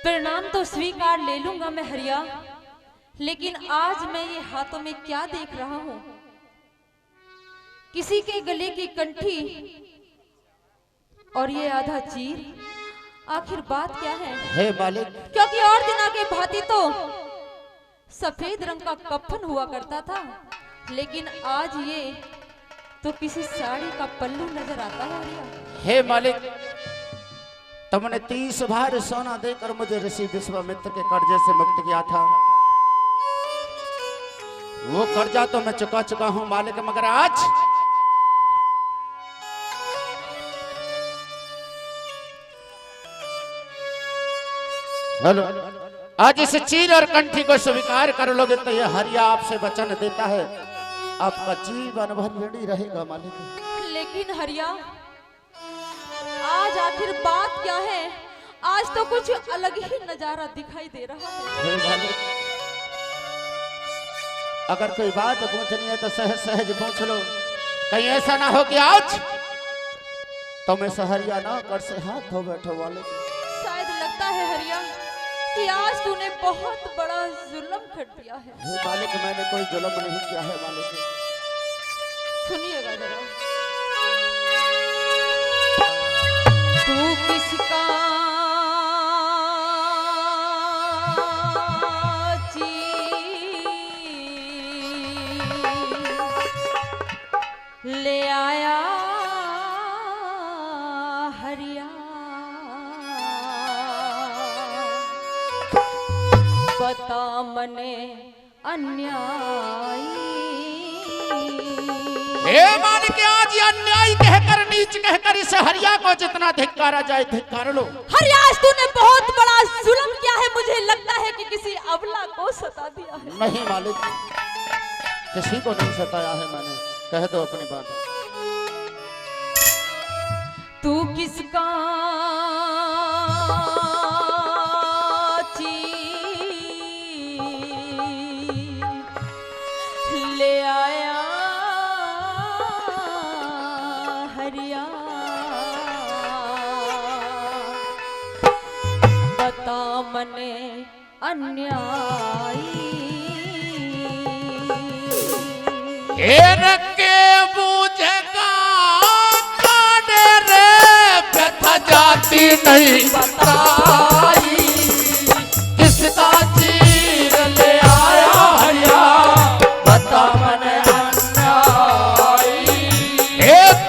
प्रणाम तो स्वीकार ले लूंगा मैं हरिया, लेकिन आज मैं ये हाथों में क्या देख रहा हूँ? किसी के गले की कंठी और ये आधा चीर। आखिर बात क्या है? हे मालिक, क्योंकि और दिना के भांति तो सफेद रंग का कफन हुआ करता था, लेकिन आज ये तो किसी साड़ी का पल्लू नजर आता है हरिया। हे मालिक, तुमने 30 भार सोना देकर मुझे ऋषि विश्वामित्र के कर्जे से मुक्त किया था। वो कर्जा तो मैं चुका चुका हूं मालिक, मगर आज हेलो, आज इस चील और कंठी को स्वीकार कर लोगे तो यह हरिया आपसे वचन देता है, आपका जीवन भर ऋणी रहेगा मालिक। लेकिन हरिया, आज आखिर बात क्या है? आज तो कुछ अलग ही नजारा दिखाई दे रहा है। हे मालिक, अगर कोई बात पूछनी है तो सहज सहज पूछ लो। कहीं ऐसा ना हो कि आज तो मैं सहरिया ना कर से हाथ धो बैठो मालिक। शायद लगता है हरिया कि आज तूने बहुत बड़ा जुल्म कर दिया है। हे मालिक, मैंने कोई जुल्म नहीं किया है मालिक। सुनिएगा जरा, तू किसका ले आया हरिया, बता मने अन्यायी। हे मालिक, आज ये अन्याय कहकर नीच कहकर इस हरिया को जितना धिक्कारा जाए धिक्कार लो। हरिया, आज तूने बहुत बड़ा जुल्म किया है। मुझे लगता है कि किसी अबला को सता दिया है। नहीं मालिक, किसी को नहीं सताया है मैंने। कह दो अपनी बात। तू किसका ले आया हरिया, बता मने अन्यायी। के बूझेगा काटे रे व्यथा जाती नहीं बताई, किसका चीर ले आया हरिया, बता मने अन्यायी।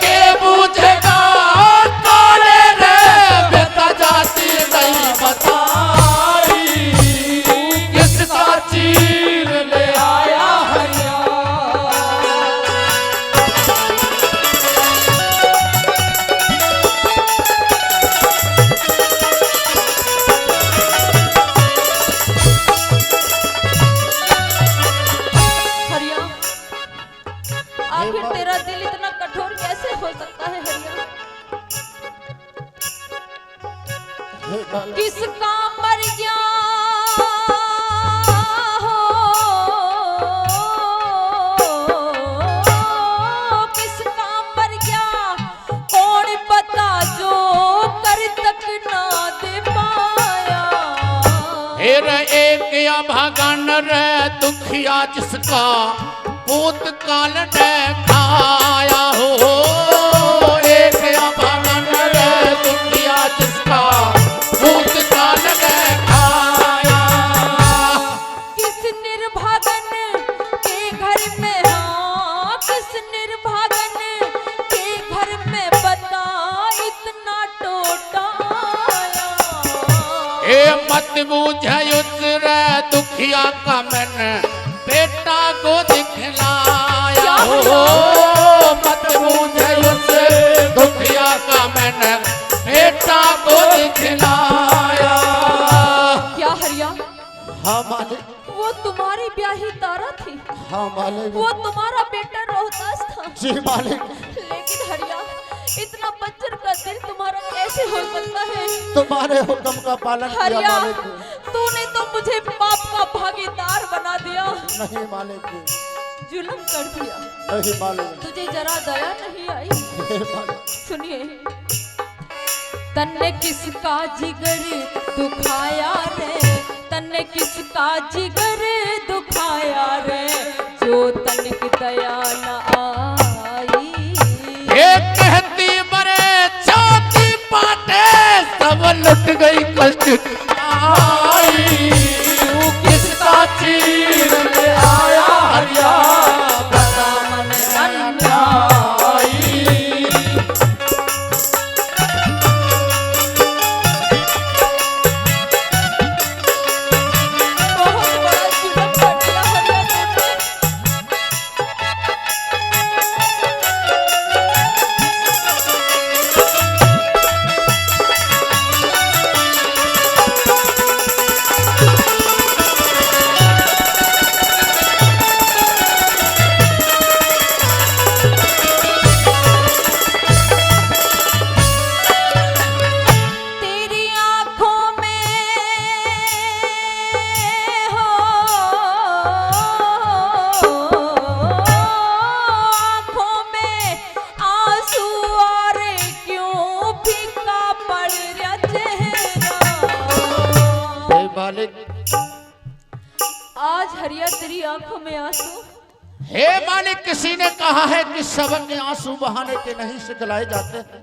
के बूझेगा काटे रे व्यथा जाती नहीं बताई, किसका चीर ले आया हरिया। आखिर तेरा दिल इतना कठोर कैसे हो सकता है हरिया? किसका मर गया हो, किसका मर गया कौन पता, जो कर तक ना दे पाया। फिर एक या भागन रे दुखिया जिसका भूत काल ने खाया हो, एक या भागन रे दुखिया जिसका भूत काल ने खाया। किस निर्भागन के घर में, हाँ किस निर्भागन के घर में बता इतना टोटा आया। ए मत बूझे उतरे दुखिया का मैंने बेटा को दिखलाया हो, मत बूझे उसे दुखिया का मैंने बेटा को दिखलाया। क्या हरिया? हाँ मालिक। वो तुम्हारी ब्याही तारा थी? हाँ मालिक। वो तुम्हारा बेटा रोहतास था? जी मालिक। लेकिन हरिया, इतना बच्चर का दिल तुम्हारा कैसे हो सकता है? तुम्हारे हुक्म का पालन किया मालिक। तूने तो मुझे पाप का भागीदार बना दिया। नहीं मालिक, जुल्म कर दिया। नहीं मालिक। तुझे जरा दया नहीं आई? नहीं मालिक। सुनिए, तन्ने किसका जिगर दुखाया रे, तन्ने किसका जिगर दुखाया रे, जो तनिक दया न आई। ये कहती मरे छाती पाटे सब लुट गई कष्ट आई। तू किसका चीर ले आया हरिया बता मन अन्यायी। बहुत बड़ा जुल्म कर दिया हरिया तुमने। तेरी आँखों में हो, आँखों में आंसू और क्यों फीका पड़ रहा चेहरा। हे मालिक, आज हरिया तेरी आंखों में आंसू। हे मालिक, किसी ने कहा है कि सबक के आंसू बहाने के नहीं सिखलाए जाते हैं,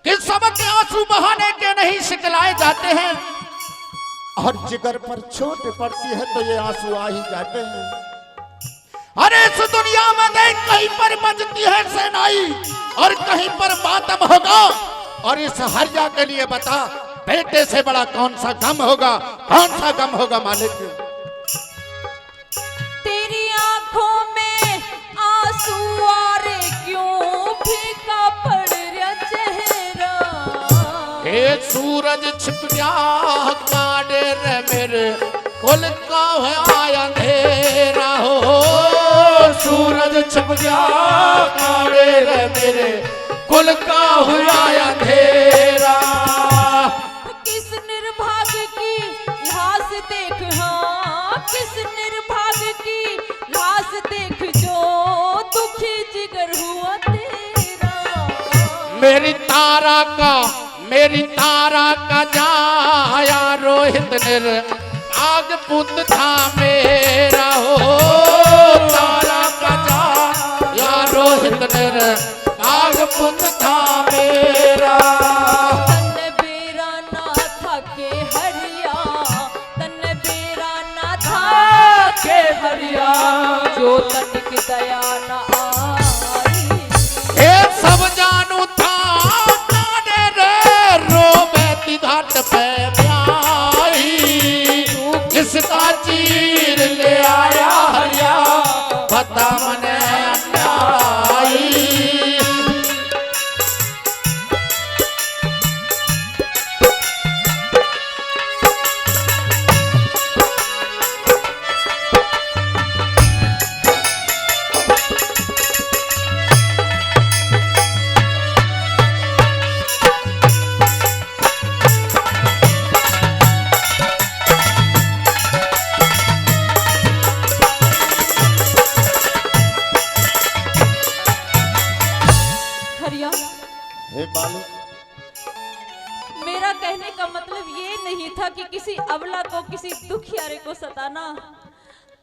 कि सबक के आंसू बहाने के नहीं सिखलाए जाते हैं, और जिगर पर चोट पड़ती है तो ये आंसू आ ही जाते हैं। अरे इस दुनिया में देख, कहीं पर बजती है सेनाई और कहीं पर मातम होगा, और इस हरिया के लिए बता, बेटे से बड़ा कौन सा गम होगा, कौन सा गम होगा मालिक। तेरी आंखों में आंसू और क्यों फीका पड़ रहा चेहरा। हे सूरज छिप गया काटे रे मेरे कुल का है अंधेरा हो। सूरज छिप गया काटे रे मेरे कुल का हुआ अंधेरा। किस निर्भाग की लाश देख, हाँ किस निर्भाग की लाश देख, जो दुखी जिगर हुआ तेरा। मेरी तारा का जाया रोहित निर आग पुत था मेरा हो। तारा का जाया रोहित निर आग पुत था मेरा। तन्ने बेरा ना था के हरिया, तन्ने बेरा ना था के हरिया, जो तनिक दया न आई। ये सब जानू था काने रे रोबेती घाट पे ब्याही। किसका चीर ले आया हरिया बता मने अन्यायी। हरिया, हे बालू, मेरा कहने का मतलब ये नहीं था कि किसी अबला को, किसी दुखियारे को सताना।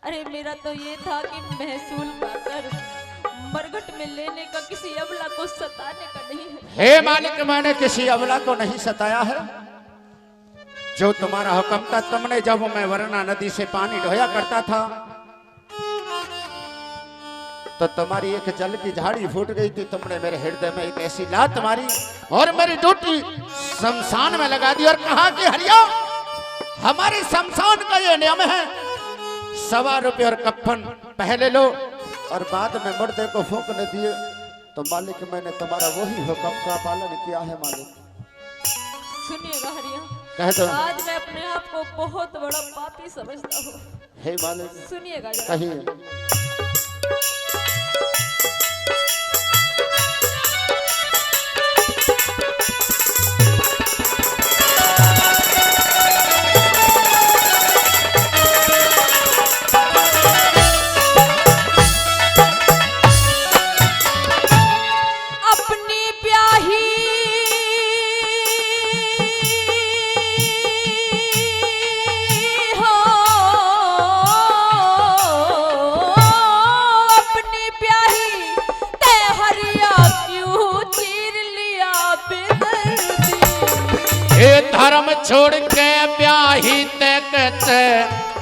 अरे मेरा तो ये था कि महसूल पाकर मरघट में लेने का किसी अबला को सताने का नहीं है। हे मालिक, मैंने किसी अबला को नहीं सताया है। जो तुम्हारा हुक्म था, तुमने जब मैं वरना नदी से पानी ढोया करता था तो तुम्हारी एक जल की झाड़ी फूट गई थी। तुमने मेरे हृदय में एक ऐसी लात मारी और मेरी ड्यूटी शमशान में लगा दी और कहा कि हरिया, हमारे शमशान का ये नियम है, 1.25 रुपये और कफन पहले लो और बाद में मुर्दे को फूंकने दिए। तो मालिक, मैंने तुम्हारा वही हुक्म का पालन किया है मालिक। सुनिएगा हरिया, कह दो। आज मैं अपने आप को बहुत बड़ा पापी समझता हूँ। हे मालिक, सुनिएगा जरा। कहिए। अपनी ब्याही धर्म छोड़ के ब्याही तक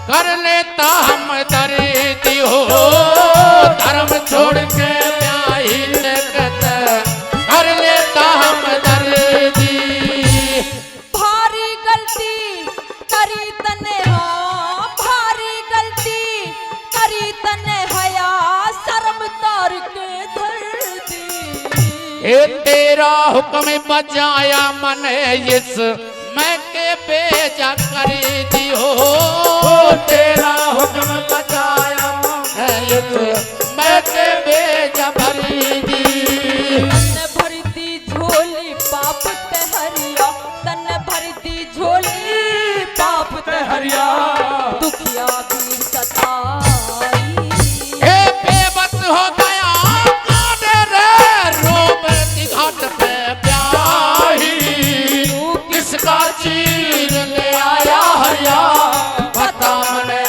कर लेता हम दर्दी हो। धर्म छोड़ के ब्याही तक कर लेता हम दर्दी। भारी गलती करी तने हाँ, भारी गलती करी तने हया शर्म तार के धरती। हे तेरा हुक्म बजाया मन इस मैं के बेजा कर दियो। तेरा हुक्म बजाया मन इस मैं के बेजा भर दी। तन भर दी झोली पाप ते हरिया, तन भर दी झोली पाप ते हरिया, दुखिया भी सताई। हे बेबस हो गया काने रे रोम की घाट पे ब्याही। किसका चीर ले आया हरिया बता मने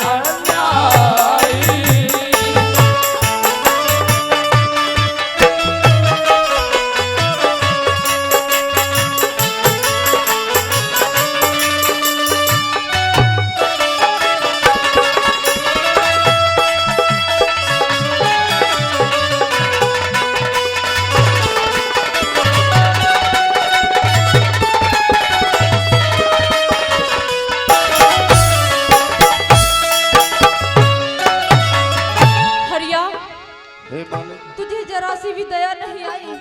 तुझे जरा सी भी दया नहीं आई।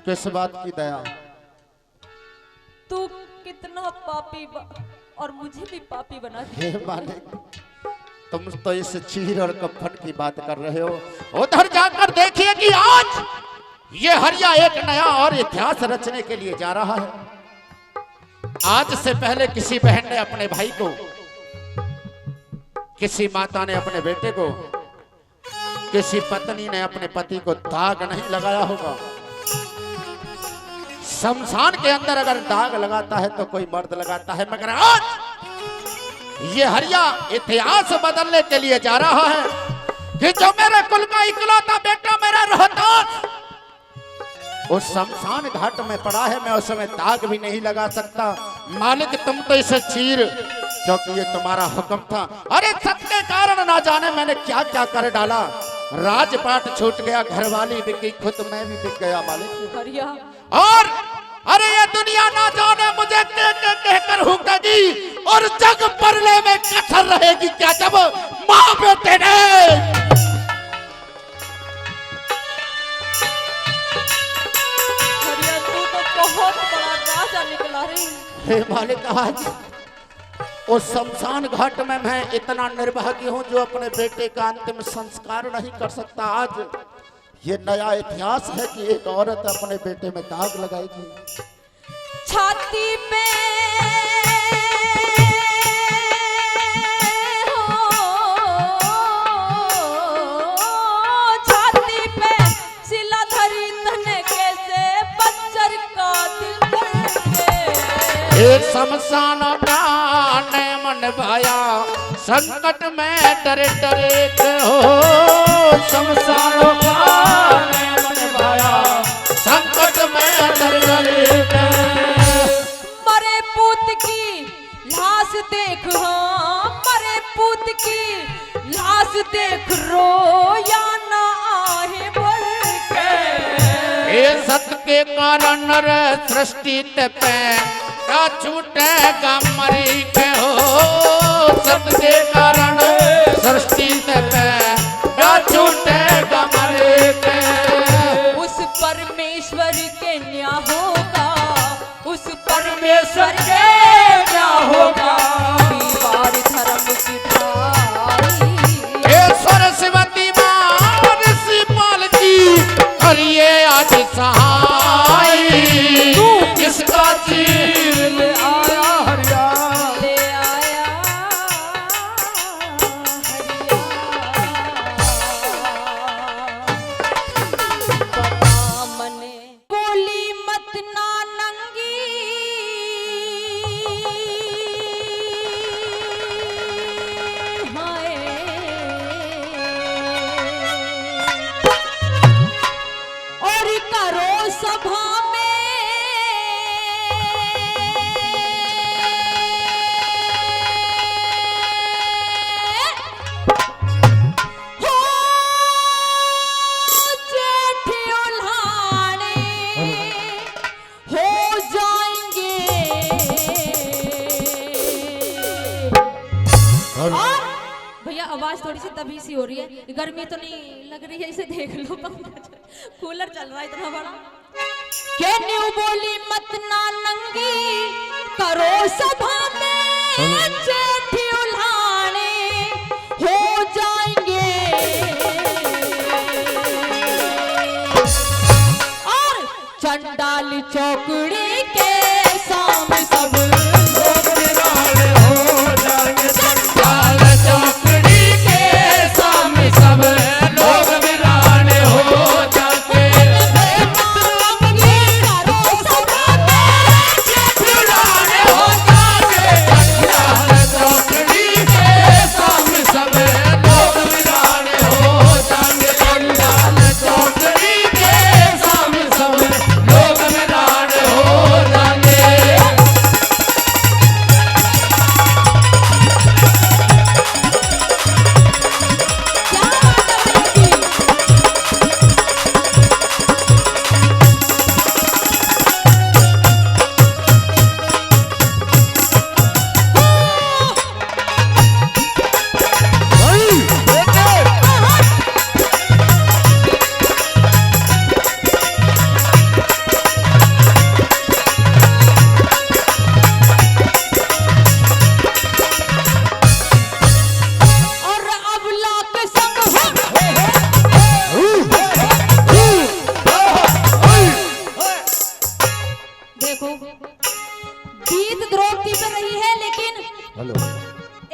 किस बात की दया? तू कितना पापी और मुझे भी पापी बना दिया। हे मालिक, तुम तो इस चीर और कफन की बात कर रहे हो। उधर जाकर देखिए कि आज ये हरिया एक नया और इतिहास रचने के लिए जा रहा है। आज से पहले किसी बहन ने अपने भाई को, किसी माता ने अपने बेटे को, किसी पत्नी ने अपने पति को दाग नहीं लगाया होगा। शमशान के अंदर अगर दाग लगाता है तो कोई मर्द लगाता है, मगर आज ये हरिया इतिहास बदलने के लिए जा रहा है कि जो मेरे कुल का इकलौता बेटा मेरा रोहतास उस शमशान घाट में पड़ा है, मैं उसमें दाग भी नहीं लगा सकता। मालिक, तुम तो इसे चीर, क्योंकि ये तुम्हारा हुक्म था। अरे सत्य के कारण ना जाने मैंने क्या क्या कर डाला। राजपाट छूट गया, घरवाली बिक गई, खुद मैं भी बिक गया मालिक। हरिया, और अरे ये दुनिया ना जाने मुझे कहकर हुक्केगी और जग परले में कसर रहेगी क्या जब माँ बेटे ने। हरिया, तू तो बहुत बड़ा राजा निकला रे। हे मालिक, आज उस शमशान घाट में मैं इतना निर्भागी हूँ जो अपने बेटे का अंतिम संस्कार नहीं कर सकता। आज ये नया इतिहास है कि एक औरत अपने बेटे में दाग लगाएगी। छाती पे छाती पे सिला धरी तने कैसे बच्चर का दिल करके। एक शमशान का मन भाया संकट में डरे डरे हो। शमशान का मन भाया संकट में डरे डरे। मरे पूत की लाश देख, हाँ मरे पूत की लाश देख रो या ना आहे बोल के। ये सत्य के कारण नर सृष्टि पे का छूटेगा मरी के हो। सत्य के कारण सृष्टि पे का छूटेगा मरी के। उस परमेश्वर के न्याय होगा, उस परमेश्वर के न्याय होगा। दीवार धर्म की ढाई। हे सरस्वती माँ ऋषि पाल जी करिए आज सहाय। किसका चीर ले आया हरिया, ले आया हरिया। बता मने बोली मत ना नंगी, और भैया आवाज थोड़ी सी तभी सी हो रही है, गर्मी तो नहीं लग रही है, इसे देख लो, कूलर चल रहा है इतना बड़ा। के न्यू बोली मत ना नंगी करो सभा में, जेठी उल्हाने हो जाएंगे। और चंडाल चौकड़ी के सामने सब लोग निराले हो जाएंगे। चंडाल चौकड़ी के सामने सब लोग निराले हो जाएंगे।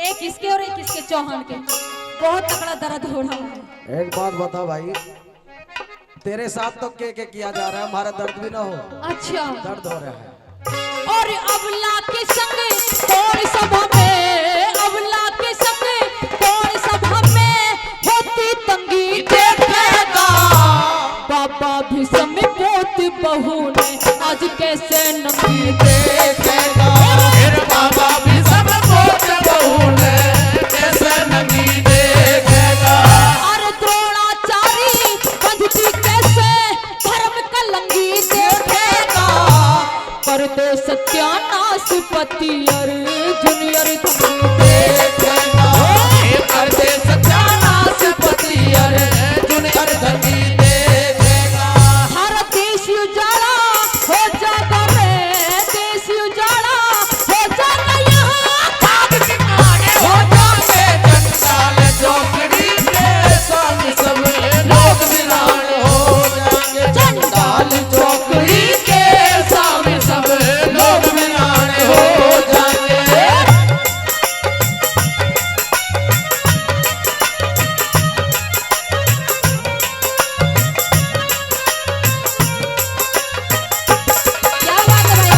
एक इसके और एक इसके चौहान के बहुत तगड़ा दर्द हो रहा है। एक बात बता भाई, तेरे साथ तो के किया जा रहा है, हमारा दर्द भी ना हो। अच्छा दर्द हो रहा है। और अबला के संग कौन सभा में, अबला के संग कौन सभा में होती तंगी देखेगा। बाबा भी समय पोत बहू ने आज कैसे नंगी देखेगा। बाबा भी सब पोत बहू ने कैसे नंगी देखेगा। और द्रोणाचारी बंधती कैसे धर्म कलंगी देखेगा। करते सत्यानाश पति अर्जुन अर्जुन देखेगा। करते सत्यानाश पति अर्जुन अर्जुन देखेगा। हर देश उजाड़ा हो जाएगा रे, देश उजाड़ा हो जाएगा। यहाँ खाद ठिकाने हो जाएंगे। चंडाल चौकड़ी के सामने सब लोग वीरान हो जाएंगे। चंडाल चौकड़ी के सामने सब लोग वीरान हो जाएंगे। क्या बात है भाई।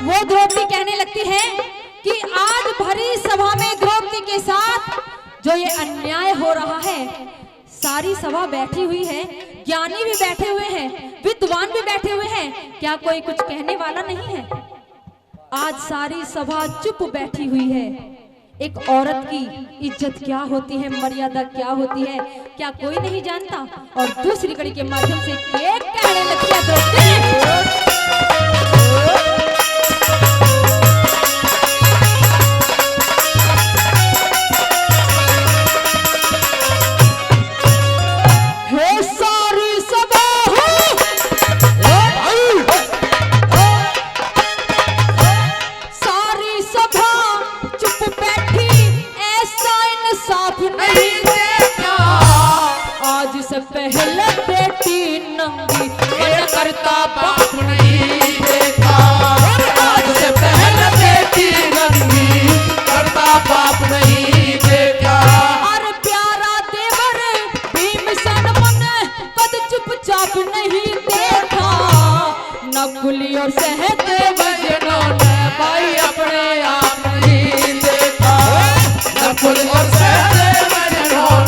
वो द्रौपदी कहने लगती है कि आज भरी सभा में द्रौपदी के साथ जो ये अन्याय हो रहा है, सारी सभा बैठी हुई है, ज्ञानी भी बैठे हुए हैं, विद्वान भी बैठे हुए हैं, क्या कोई कुछ कहने वाला नहीं है। आज सारी सभा चुप बैठी हुई है। एक औरत की इज्जत क्या होती है, मर्यादा क्या होती है, क्या कोई नहीं जानता। और दूसरी कड़ी के माध्यम से ये कहने लगती है द्रौपदी, हे सारी सभा सारी सभा चुप बैठी, ऐसा इंसाफ नहीं देखा। आज से पहले बेटी नंगी ये करता बाप नहीं देखा। आज से पहले बेटी नंगी करता बाप नहीं देखा। और प्यारा देवर भीमसेन मन कद चुपचाप नहीं देखा। नकुली और सहदेव जिन्होंने भाई अपने आप नहीं देखा। नकुल और सहदेव जिन्होंने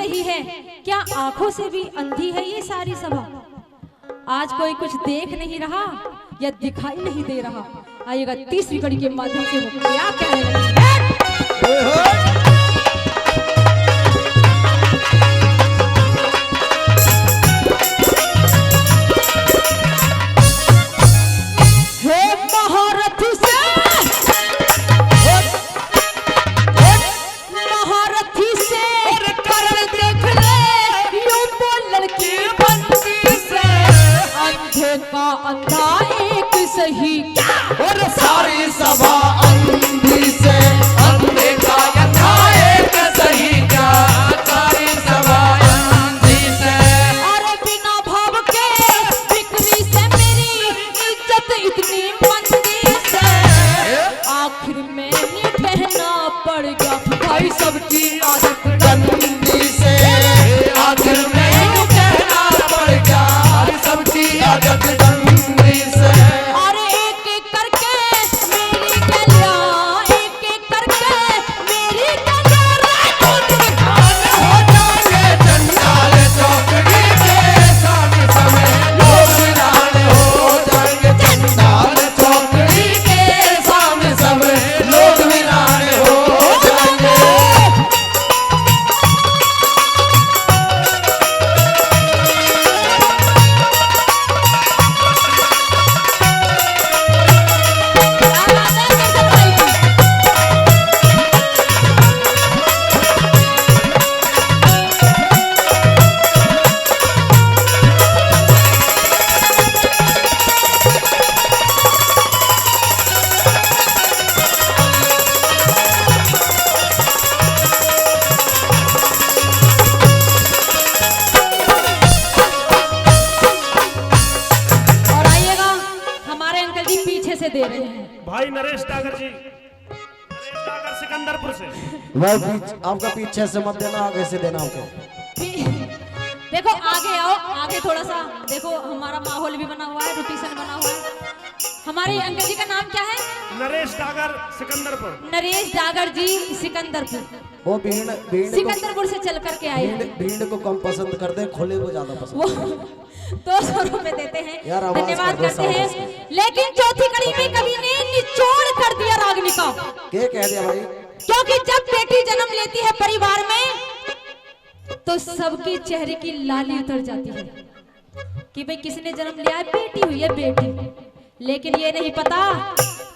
रही है, क्या आंखों से भी अंधी है ये सारी सभा? आज कोई कुछ देख नहीं रहा या दिखाई नहीं दे रहा। आइएगा तीसरी कड़ी के माध्यम से वो क्या कहने लगे। का अंधा एक सही और सारी सभा अंधी से, अंधे का अंधा एक सही क्या, सारी सभा अंधी से। और बिना भाव के बिक्री से मेरी इज्जत इतनी मंदी से, आखिर में नहीं कहना पड़ गया भाई सबकी आदत गंदी से, आखिर में यूं कहना पड़ गया सबकी आदत गंदी से। और एक एक करके मेरी गलियां, एक एक करके मेरी गलियां हो जाएंगे जंजाल चौकड़ी के सामने समय, लोग वीरान हो जाएंगे जंजाल चौकड़ी के सामने समय, लोग वीरान हो जाएंगे। दे रहे हैं भाई नरेश टागर जी, नरेश टागर सिकंदरपुर से। आपका पीछे से मत देना, आगे से देना हमको। देखो आगे आओ, आगे थोड़ा सा देखो, हमारा माहौल भी बना हुआ है, रोटेशन बना हुआ है। हमारे अंकल जी का नाम क्या है? नरेश टागर सिकंदरपुर। नरेश टागर जी सिकंदरपुर। वो भीड़ सिकंदरपुर से चल करके आए हैं। भीड़ को कम पसंद करते हैं, खोले को ज्यादा पसंद। वो 200 रुपए देते हैं, धन्यवाद करते हैं। लेकिन चौथी कड़ी में कभी ने निचोड़ कर दिया रागनी का। क्या कह दिया भाई? क्योंकि जब बेटी जन्म लेती है परिवार में तो सबके चेहरे की लाली उतर जाती है कि भाई किसने जन्म लिया है, बेटी हुई है बेटी। लेकिन ये नहीं पता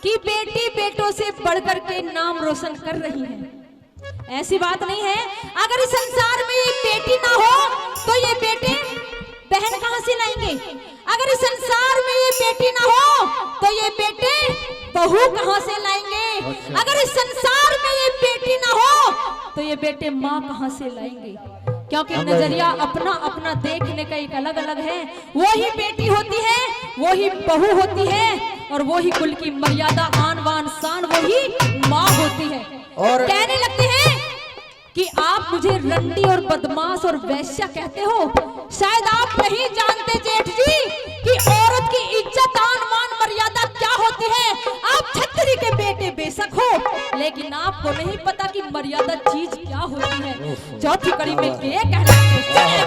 कि बेटी बेटों से बढ़कर के नाम रोशन कर रही है। ऐसी बात नहीं है। अगर इस संसार में ये बेटी ना हो तो ये बेटे बहन कहां से लाएंगे? अगर इस संसार में ये बेटी ना हो तो ये बेटे बहू कहां से लाएंगे? अगर इस संसार में ये बेटी ना हो तो ये बेटे माँ कहां से लाएंगे? क्योंकि नजरिया अपना अपना देखने का एक अलग अलग है। वो ही बेटी होती है, वो ही बहू होती है, और वो ही कुल की मर्यादा आन बान शान वो ही माँ होती है। और कहने लगते हैं कि आप मुझे रंडी और बदमाश और वैश्या कहते हो। शायद आप नहीं जानते जेठ जी कि औरत की इज्जत आन मान मर्यादा क्या होती है। आप छतरी के बेटे बेशक हो, लेकिन आपको नहीं पता कि मर्यादा चीज क्या होती है। चौथी कड़ी में ये कहना है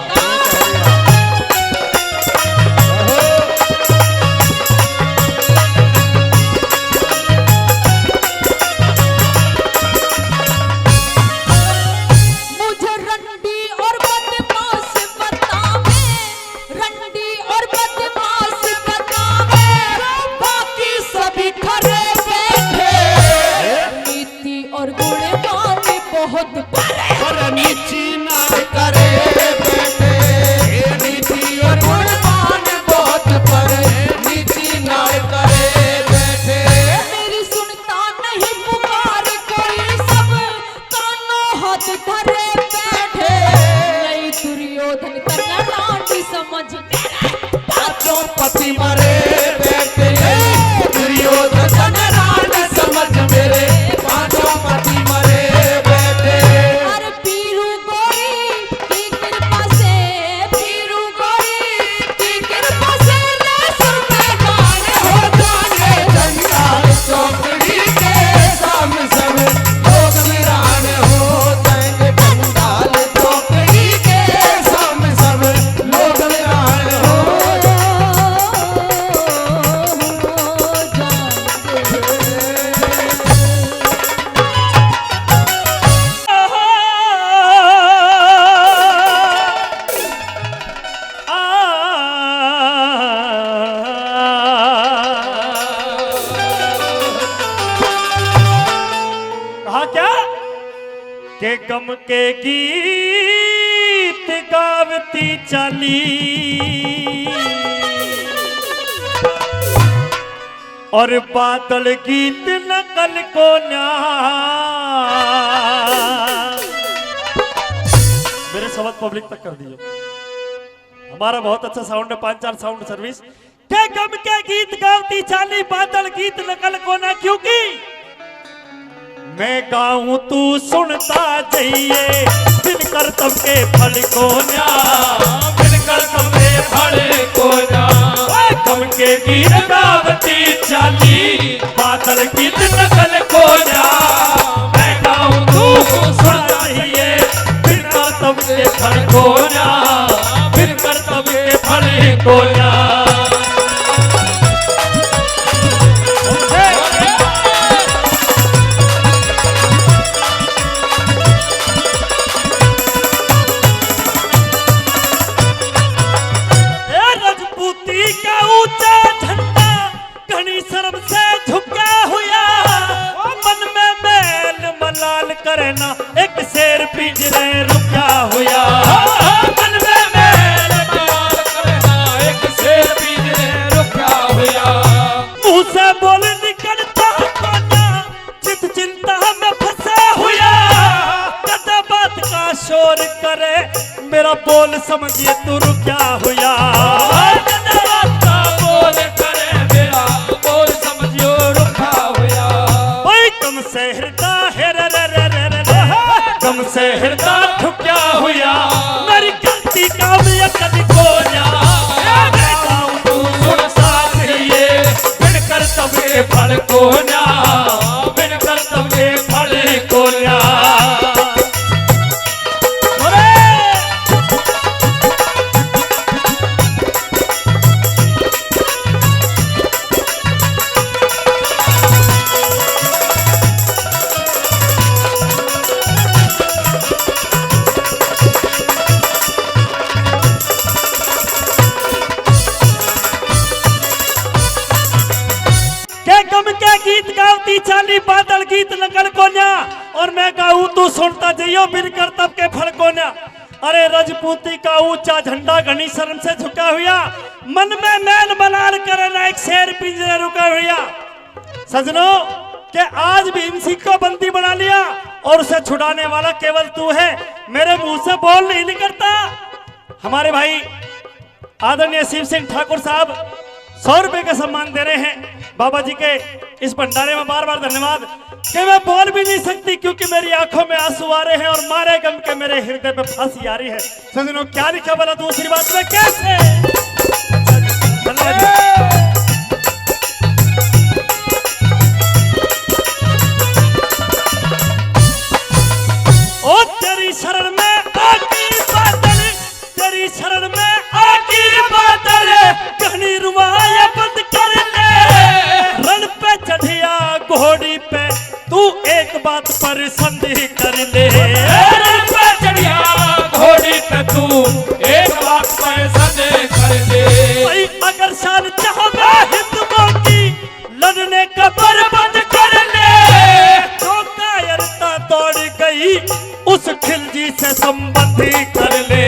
पति मरे बैठे दुर्योधन राज समझ मेरे, पांचों पति मरे बैठे। अरे पीरू गोरी की कृपा से, पीरू गोरी की कृपा से सुर में गाने हो जाने जंजाल चौकड़ी के सामने सब लोग वीरान हो जाएंगे। जंजाल चौकड़ी के गम के गीत गावती चाली और बादल गीत नकल को न्या। मेरे शब्द पब्लिक तक कर दीजिए। हमारा बहुत अच्छा साउंड है, 5-4 साउंड सर्विस। के गम के गीत गावती चाली बादल गीत नकल को ना, क्योंकि मैं गाऊं तू सुनता जाइए बिन कर तब के फल को न्या, बिन कर तब के फल को न्या। गम के गीत गावती चाली बादल गीत नकल को न्या, मैं गाऊं तू सुनता जाइए बिन कर तब के फल को न्या, बिन कर तब के फल को न्या। करना एक शेर पिंजरे रुका हुआ, मन में मैल मलाल करना एक शेर पिंजरे रुका हुआ। मुंह से बोल निकलता कोना चित चिंता में फंसा हुआ, कदा बात का शोर करे मेरा बोल समझिए तू रुका हुआ, कदा बात का बोल करे मेरा बोल समझियो रुका हुआ। भाई तुम से हृदय कम से हृदय ठुक्या हुआ, मेरी गलती का भी कभी को जा, मैं गाऊं तू सुन साथ ये बिन कर तब के फल को जा, बिन कर तब के फल को जा। गीत गावती चाली बादल गीत नकल को न्या, और मैं गाऊं तू सुनता जाइयो बिन कर तब के फल को न्या। अरे राजपूती का ऊंचा झंडा घनी शर्म से झुका हुआ, मन में मैल मलाल करना एक शेर पिंजरे रुका हुआ। सजनों के आज भी इन सिख को बंदी बना लिया और उसे छुड़ाने वाला केवल तू है, मेरे मुंह से बोल नहीं निकलता। हमारे भाई आदरणीय शिव सिंह ठाकुर साहब 100 रुपए का सम्मान दे रहे हैं बाबा जी के इस भंडारे में। बार बार धन्यवाद कि मैं बोल भी नहीं सकती क्योंकि मेरी आंखों में आंसू आ रहे हैं और मारे गम के मेरे हृदय पे फांसी आ रही है। सजनों क्या लिखा बोला दूसरी बात में कैसे ओ तेरी शरण में आकी बादल, तेरी शरण में आकी बादल, कहानी रुवाया बंद कर ले, रण पे चढ़िया घोड़ी पे तू एक बात पर संदेह कर ले, रण पे चढ़िया घोड़ी पे तू एक बात पर संदेह कर ले। भाई अगर शान चाहो मैं हिंदुओं की लड़ने का बंद कर ले, तो कायरता दौड़ गई उस खिलजी से संबंधी कर ले,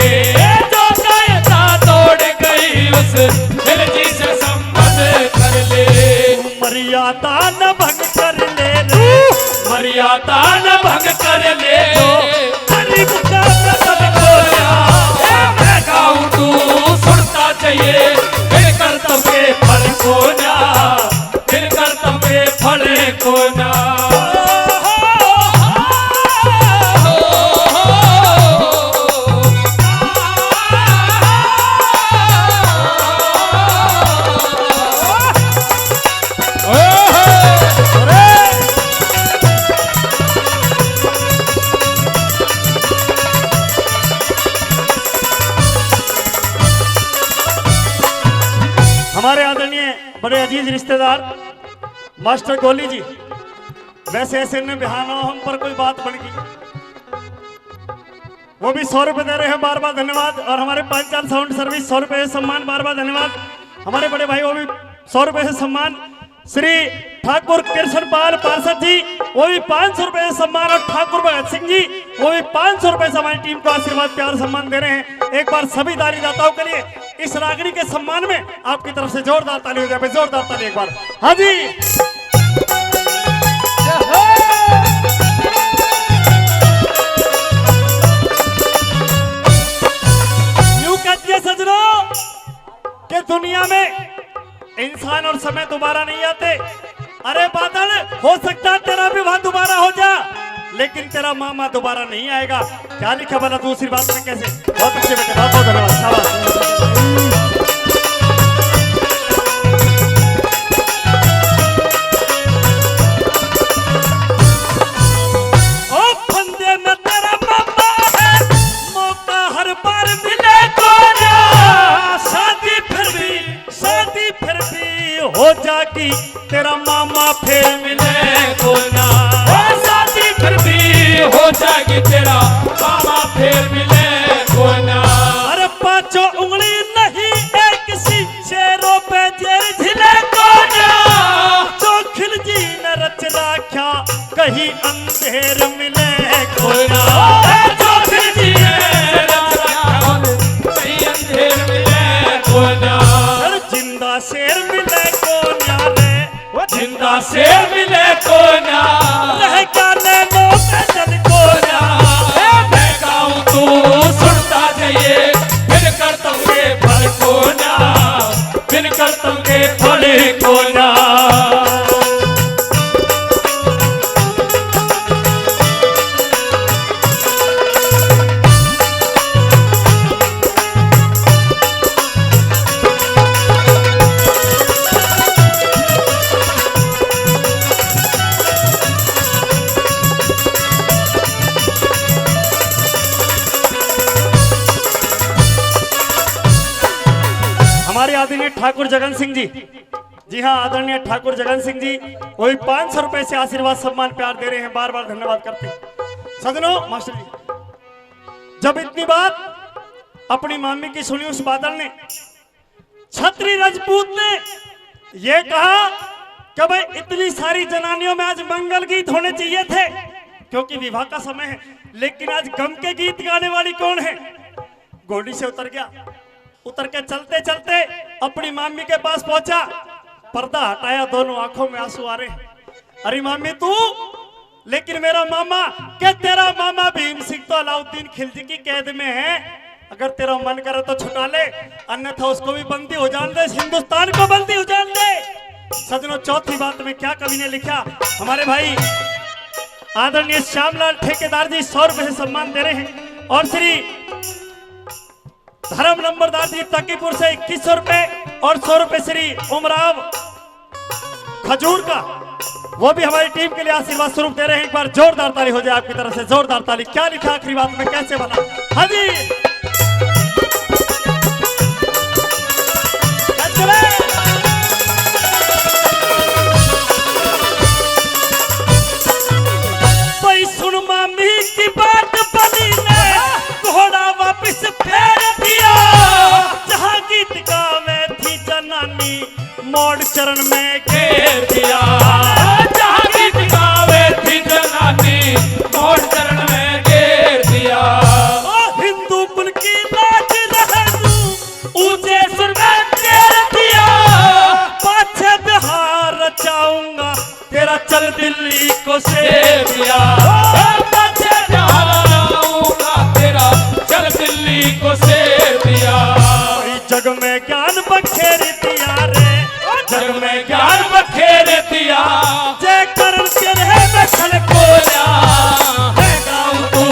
जो कायरता दौड़ गई उस खिलजी से संबंध कर ले। मर्यादा न भंग कर ले रे, मर्यादा न भंग कर ले, गरीब का कसम खोया, मैं गाऊं तू सुनता चाहिए फिर कर तबे फल को ना, फिर कर तबे फल को ना। हमारे आदरणीय बड़े अजीज रिश्तेदार मास्टर गोली जी, वैसे ऐसे ने बिहानो हम पर कोई बात बन गई, वो भी 100 रुपए दे रहे हैं, बार बार धन्यवाद। और हमारे 5-4 साउंड सर्विस 100 रुपए से सम्मान, बार बार धन्यवाद। हमारे बड़े भाई वो भी 100 रुपए से सम्मान। श्री ठाकुर कृष्ण पाल पार्षद जी वो भी 500 रुपए से सम्मान। और ठाकुर भगत सिंह जी वो भी 500 रुपए से हमारी टीम को आशीर्वाद प्यार सम्मान दे रहे हैं। एक बार सभी दानी दाताओं के लिए इस रागनी के सम्मान में आपकी तरफ से जोरदार ताली हो जाए, जोरदार ताली एक बार। हाँ जी, यूं कहती है सजनों कि दुनिया में इंसान और समय दोबारा नहीं आते। अरे बादल, हो सकता है तेरा विवाह दोबारा हो जा, लेकिन तेरा मामा दोबारा नहीं आएगा। क्या लिखा बना दूसरी बात में कैसे? बहुत अच्छे बेटे, बहुत बहुत धन्यवाद, शाबाश। हो जागी तेरा मामा फिर मिले को ना, शादी फिर भी हो जाएगी तेरा मामा फिर मिले को ना। अरे पांचों उंगली नहीं एक सी शेरों पे जेर झिले को ना, जो खिल जी न रच राख्या कहीं अंधेर मिले को ना, जो खिल जी न रच राख्या कहीं अंधेर मिले को ना। जिंदा शेर मिले को ना रे, जिंदा शेर मिले को ना, रह क्या नैनो पे चल को ना। मैं गाऊं तू सुनता जाइए, बिन करतम के फल को ना, बिन करतम के फल को ना। हमारे आदरणीय ठाकुर जगन सिंह जी हाँ, आदरणीय ठाकुर जगन सिंह जी वही 500 रुपए से आशीर्वाद सम्मान प्यार दे रहे हैं, बार बार धन्यवाद करते हैं। सजनों, मास्टर जी, जब इतनी बात अपनी मामी की सुनी उस बादल ने, छत्री राजपूत ने ये कहा कि भाई इतनी सारी जनानियों में आज मंगल गीत होने चाहिए थे क्योंकि विवाह का समय है, लेकिन आज गम के गीत गाने वाली कौन है? घोड़ी से उतर गया, उतर के चलते चलते अपनी मामी के पास पहुंचा, पर्दा हटाया, दोनों आंखों में आंसू आ रहे। अरे मामी तू, लेकिन मेरा मामा, क्या तेरा मामा भीम सिंह तो अलाउद्दीन खिलजी की कैद में है, अगर तेरा मन करे तो छुटा ले, अन्यथा उसको भी बंदी हो जान दे, हिंदुस्तान को बंदी हो जान दे। सजनों, चौथी बात में क्या कवि ने लिखा, हमारे भाई आदरणीय श्यामलाल ठेकेदार जी 100 रुपए से सम्मान दे रहे हैं, और श्री धर्म नंबरदार जी तकीपुर से 2100 रुपए और 100 रुपए श्री उमराव खजूर का, वो भी हमारी टीम के लिए आशीर्वाद स्वरूप दे रहे हैं। एक बार जोरदार ताली हो जाए आपकी तरफ से, जोरदार ताली। क्या लिखा आखिरी बात में कैसे बना? हाँ जी, भाई सुन मामी की बात बनी ने घोड़ा वापिस फेर दिया, जहाँ गीत गावे थी जनानी मोड़ चरण में घेर दिया, जहाँ गीत गावे थी जनानी मोड़ चरण में घेर दिया। हिंदू कुल की लाज रहनू ऊंचे सुर में घेर दिया, पाछे बिहार रचाऊंगा तेरा चल दिल्ली को शेर दिया, पाछे जाऊंगा तेरा चल दिल्ली को शेर दिया। जग में ज्ञान बखेर दिया रे, जग में ज्ञान बखेर दिया, जय करण के रहे बखल को जा मैं गाऊं तू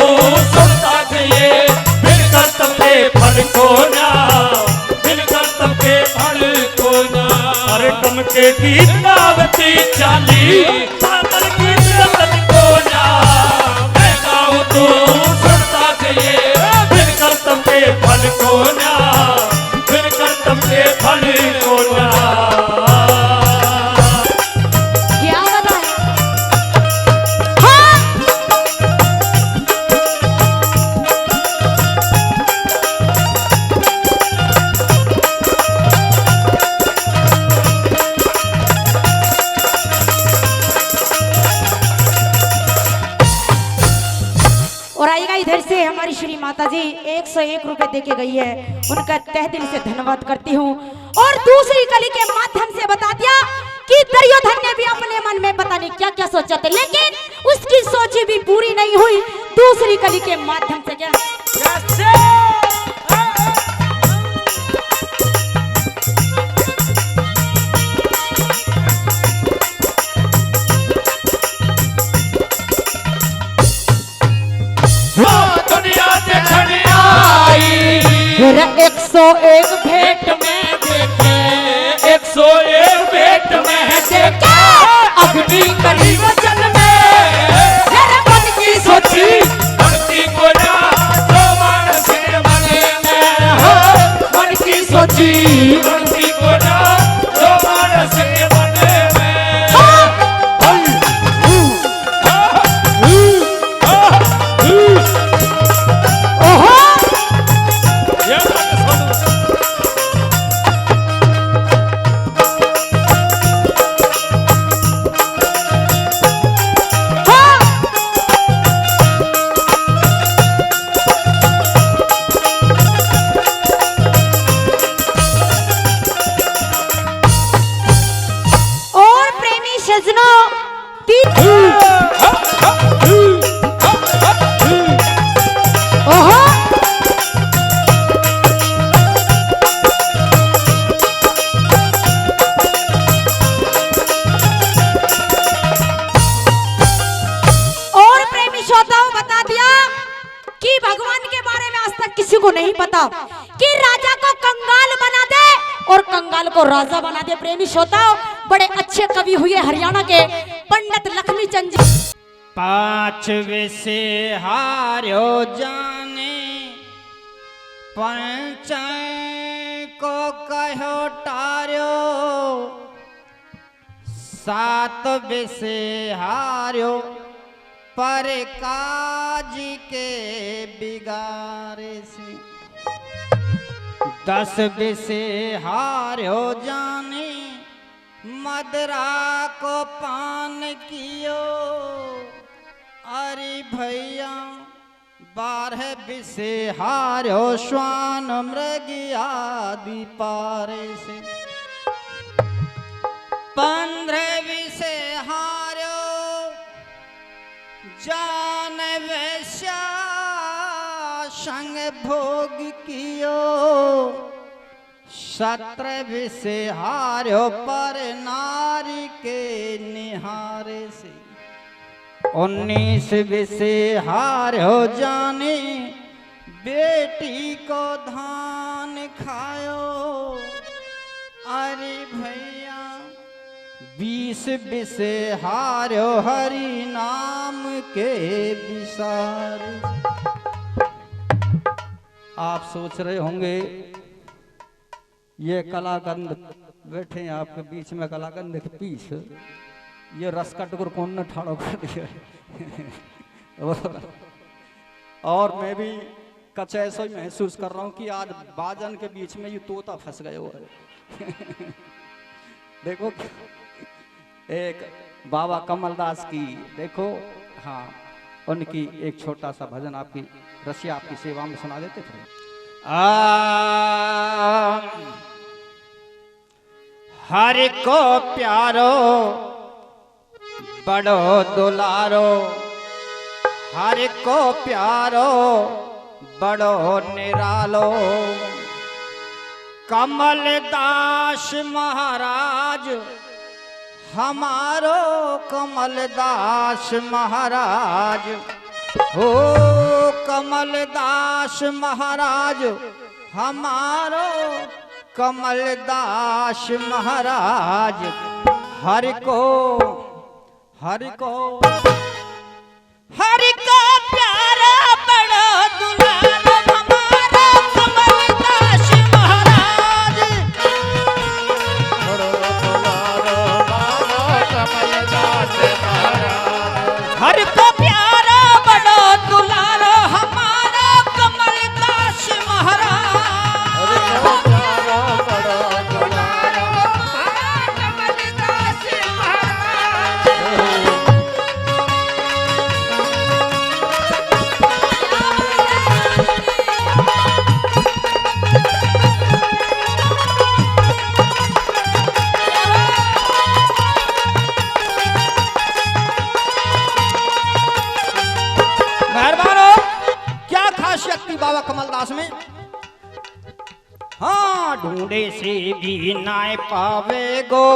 सुनता जाइए, बिन करतम के फल को ना, बिन करतम के फल को ना। अरे कम के गीत गावती चाली बादल की रतन को ना, मैं गाऊं तू सुनता जाइए, बिन करतम के फल को ना, बिन करतम के फल को ना। क्या बना है? माता जी 101 रुपए दे के गई है, उनका तहे दिल से धन्यवाद करती हूँ। और दूसरी कली के माध्यम से बता दिया कि दुर्योधन ने भी अपने मन में पता नहीं क्या क्या सोचा था, लेकिन उसकी सोची भी पूरी नहीं हुई। दूसरी कली के माध्यम से क्या दुनिया देखने आई 101 भेंट में देखे 101 भेंट में देखे अग्नि कली वचन में मेरे मन की सोची भक्ति को ना जो मानस के मने में हो मन की सोची भक्ति को ना जो मानस के मने में किसी को नहीं पता कि राजा को कंगाल बना दे और कंगाल को राजा बना दे। प्रेमी श्रोताओ, बड़े अच्छे कवि हुए हरियाणा के पंडित लक्ष्मी चंद जी। 5 से हार्यो जाने पंच को कहो टार्यो 7 से हार्यो पर काजी के बिगारे से 10 से हार्यो जाने मदरा को पान कियो अरे भैया 12 से हार्यो श्वान मृग आदि पारे से 15 से हार्यो जान वैश्या संग भोग कियो 17 से हार्यो पर नारी के निहारे से 19 से हार्यो जाने बेटी को धान खायो अरे भैया 20 से हार्यो हरि नाम के विसार। आप सोच रहे होंगे ये कलाकंद बैठे हैं आपके बीच में, कलाकंद के पीछ ये रस का टुकड़ कौन ने ठाड़ो कर दिया और मैं भी कच्चा ऐसा ही महसूस कर रहा हूँ कि आज बाजन के बीच में ये तोता फंस गए हुआ है देखो एक बाबा कमलदास की, देखो हाँ उनकी एक छोटा सा भजन आपकी रसिया आपकी सेवा में सुना देते थे। हर को प्यारो बड़ो दुलारो हर को प्यारो बड़ो निरालो कमलदास महाराज हमारो कमलदास महाराज हो कमलदास महाराज हमारो कमलदास महाराज हर को प्यारा बड़ा दुलारो हमारा कमलदास महाराज हर को प्यारा बड़ा दुलारो हमारा कमलदास महाराज ढूंढे से भी नाय पावे गो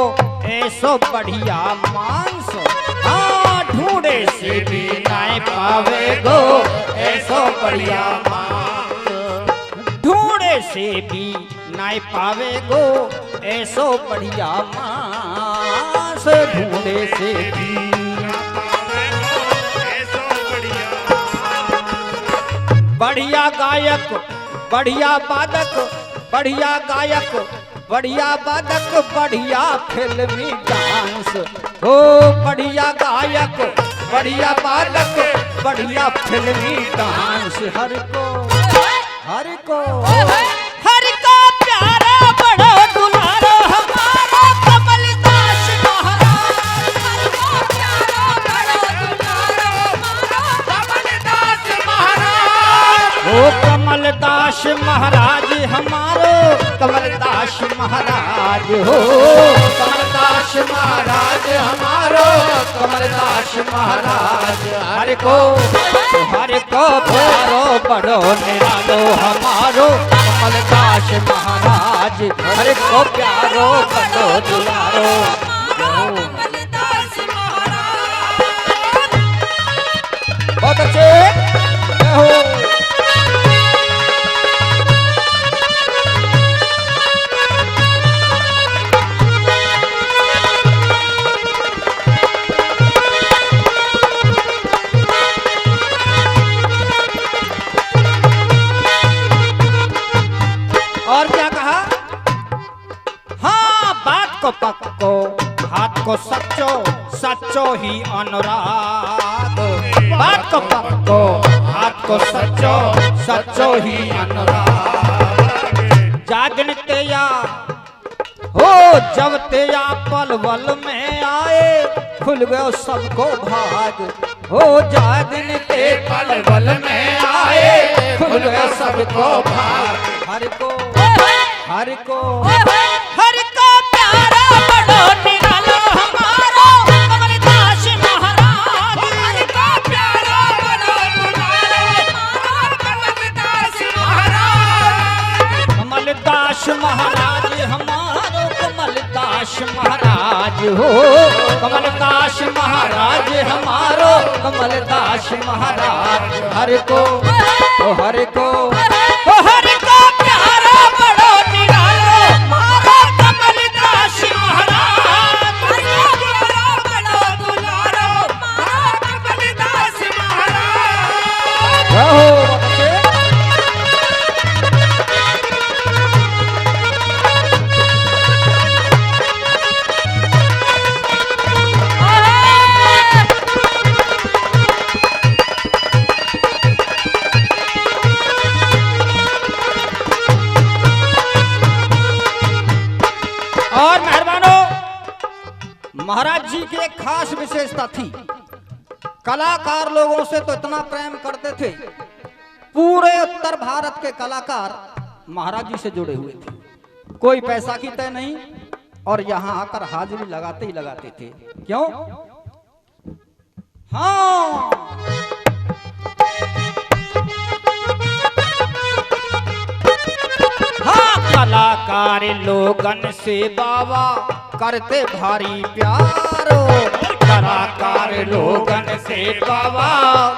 ऐसो बढ़िया मांस। हाँ ढूंढे से भी नाय पावे गो ऐसो बढ़िया मांस। ढूंढे से भी नाय पावे गो ऐसो बढ़िया मांस। ढूंढे से भी बढ़िया गायक बढ़िया वादक बढ़िया गायक बढ़िया वादक बढ़िया फिल्मी डांस। हो बढ़िया गायक बढ़िया वादक बढ़िया फिल्मी डांस। हर को हर को प्यारा बड़ा दुलारा हमारा कमलदास महाराज। हर को प्यारा बड़ा दुलारा हमारा कमलदास महाराज। ओ कमलदास महाराज हमारो कमलदास महाराज। हो कमलदास महाराज हमारो कमलदास महाराज। हर को प्यारो बड़ो निरालो हमारो कमलदास महाराज। हर को प्यारो बड़ो दुलारो कमलदास महाराज। बहुत अच्छे हो। और क्या कहा? हाँ बात को पक्को हाथ को सच्चो सच्चो ही अनुराग। बात को पक्को हाथ को सच्चो सच्चो ही अनुराग। जागन तेया हो जब तेया पलवल में आए खुल गयो सबको भाग। हो जागन ते पलवल में आए खुल गयो सबको भाग। हर को प्यारा बड़ो निरालो हमारो कमलदास महाराज। हर को प्यारा बड़ो निरालो कमलदास महाराज। कमलदास महाराज हमारो कमलदास महाराज। हो कमलदास महाराज हमारो कमलदास महाराज। हर को प्यारा बड़ो निरालो हमारो कमलदास महाराज। हर को प्यारा बड़ो दुलारो हमारो कमलदास महाराज। और मेहरबानों महाराज जी की एक खास विशेषता थी। कलाकार लोगों से तो इतना प्रेम करते थे। पूरे उत्तर भारत के कलाकार महाराज जी से जुड़े हुए थे। कोई पैसा की तय नहीं और यहाँ आकर हाजिरी लगाते ही लगाते थे। क्यों? हाँ कलाकार लोगन से बाबा करते भारी प्यारो। कलाकार लोगन से बाबा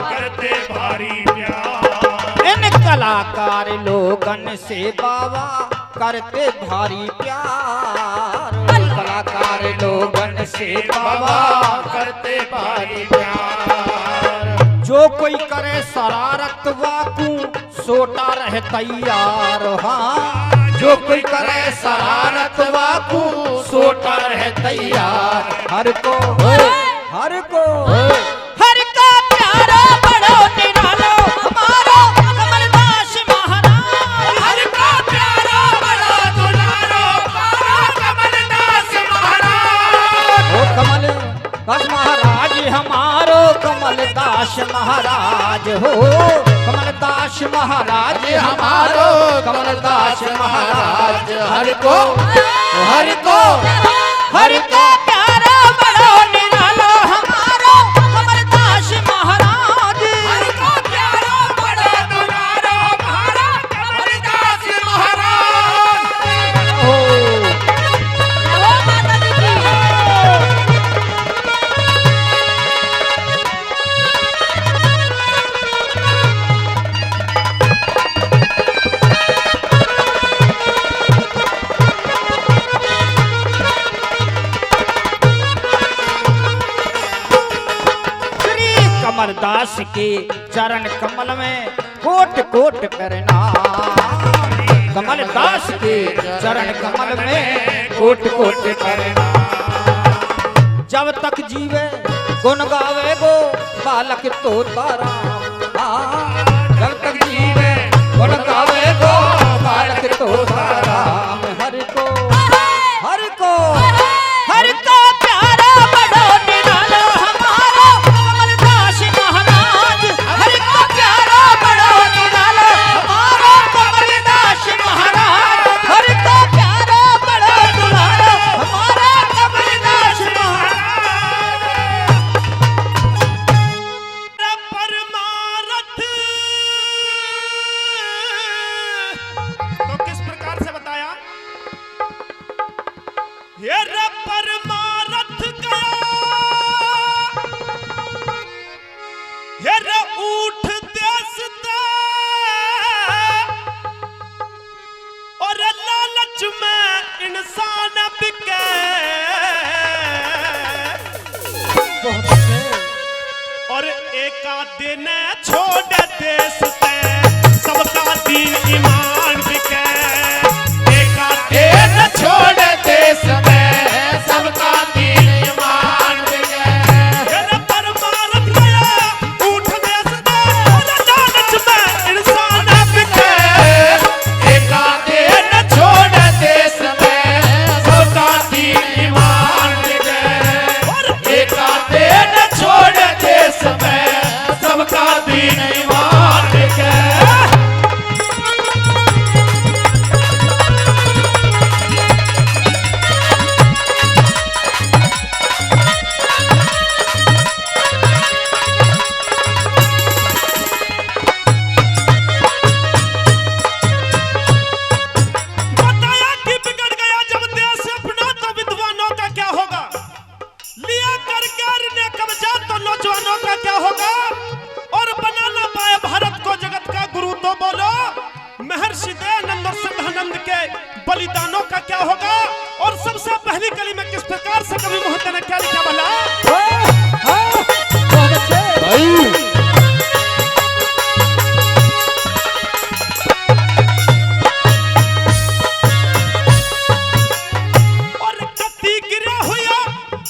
करते भारी प्यार। इन कलाकार लोगन से बाबा करते भारी प्यार। कलाकार लोगन से बाबा करते भारी प्यार। जो कोई करे शरारत वाकू सोटा रहे तैयार। हाँ जो कोई करे शरारत वाकू सोटा रहे तैयार। हर को प्यारा बड़ो निरालो हमारो कमलदास महाराज। हर को प्यारा बड़ा दुलारो हमारा कमलदास महाराज। ओ कमलदास महाराज हमारो कमलदास महाराज। हो कमलदास महाराज हमारो कमलदास महाराज। हर को प्यारा बड़ो निरालो हमारो कमलदास महाराज। हर को प्यारा बड़ा दुलारो हमारा कमलदास महाराज। कमलदास के चरण कमल में कोट कोट प्रणाम। कमलदास के चरण कमल में कोट कोट प्रणाम। जब तक जीवे गुण गावे गो बालक तोता राम। जब तक जीवे गुण गावे गो बालक तोता राम। हरि को हरि को हरि को प्यारा बड़ो निराला हमारा कमलदास महाराज। हरि को प्यारा बड़ो निराला हमारा कमलदास महाराज। हरि को प्यारा बड़ो निराला हमारा कमलदास महाराज। परमारथ तो किस प्रकार से बताया? ये रे परमारथ गया, ये रे ऊठ देश दे, और लालच में इंसान बिके। और एका दिन छोड़ देश से सबका दीन ईमान बिके। एका दिन छोड़ देश में सबका दीन ईमान बिके। तेरे परमारथ गया ऊठ देश दे, और लालच में इंसान बिके। एका दिन छोड़ देश में सबका दीन ईमान बिके। और एका दिन छोड़ देश में सबका दीन ईमान बिके। बताया कि बिगड़ गया जब देश अपना तो विद्वानों का क्या होगा? लिया कर गैर ने कब्जा तो नौजवानों का क्या होगा? और बना ना पाए भारत को जगत का गुरु तो बोलो महर्षि दयानंद और सिद्धानंद के बलिदानों का क्या होगा? और सबसे पहली कली में किस प्रकार से कवि मोहित ने क्या लिखा भला? और कत्ती गिरा हुआ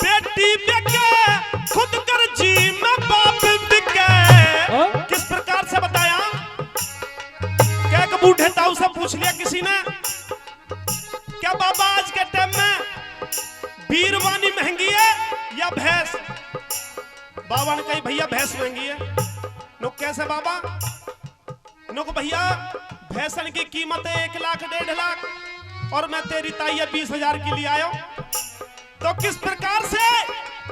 बेटी बिके, खुद कर जी में बाप बिके। किस प्रकार से बताया? क्या एक बूढ़े ताऊ से पूछ लिया किसी ने, क्या बाबा आज के टाइम में बीरवानी महंगी है या भैंस? बाबा ने कही भैया भैंस महंगी है। नो कैसे बाबा? नो को भैया भैंसन की कीमत है 1 लाख 1.5 लाख, और मैं तेरी ताई 20,000 की लिए आया। तो किस प्रकार से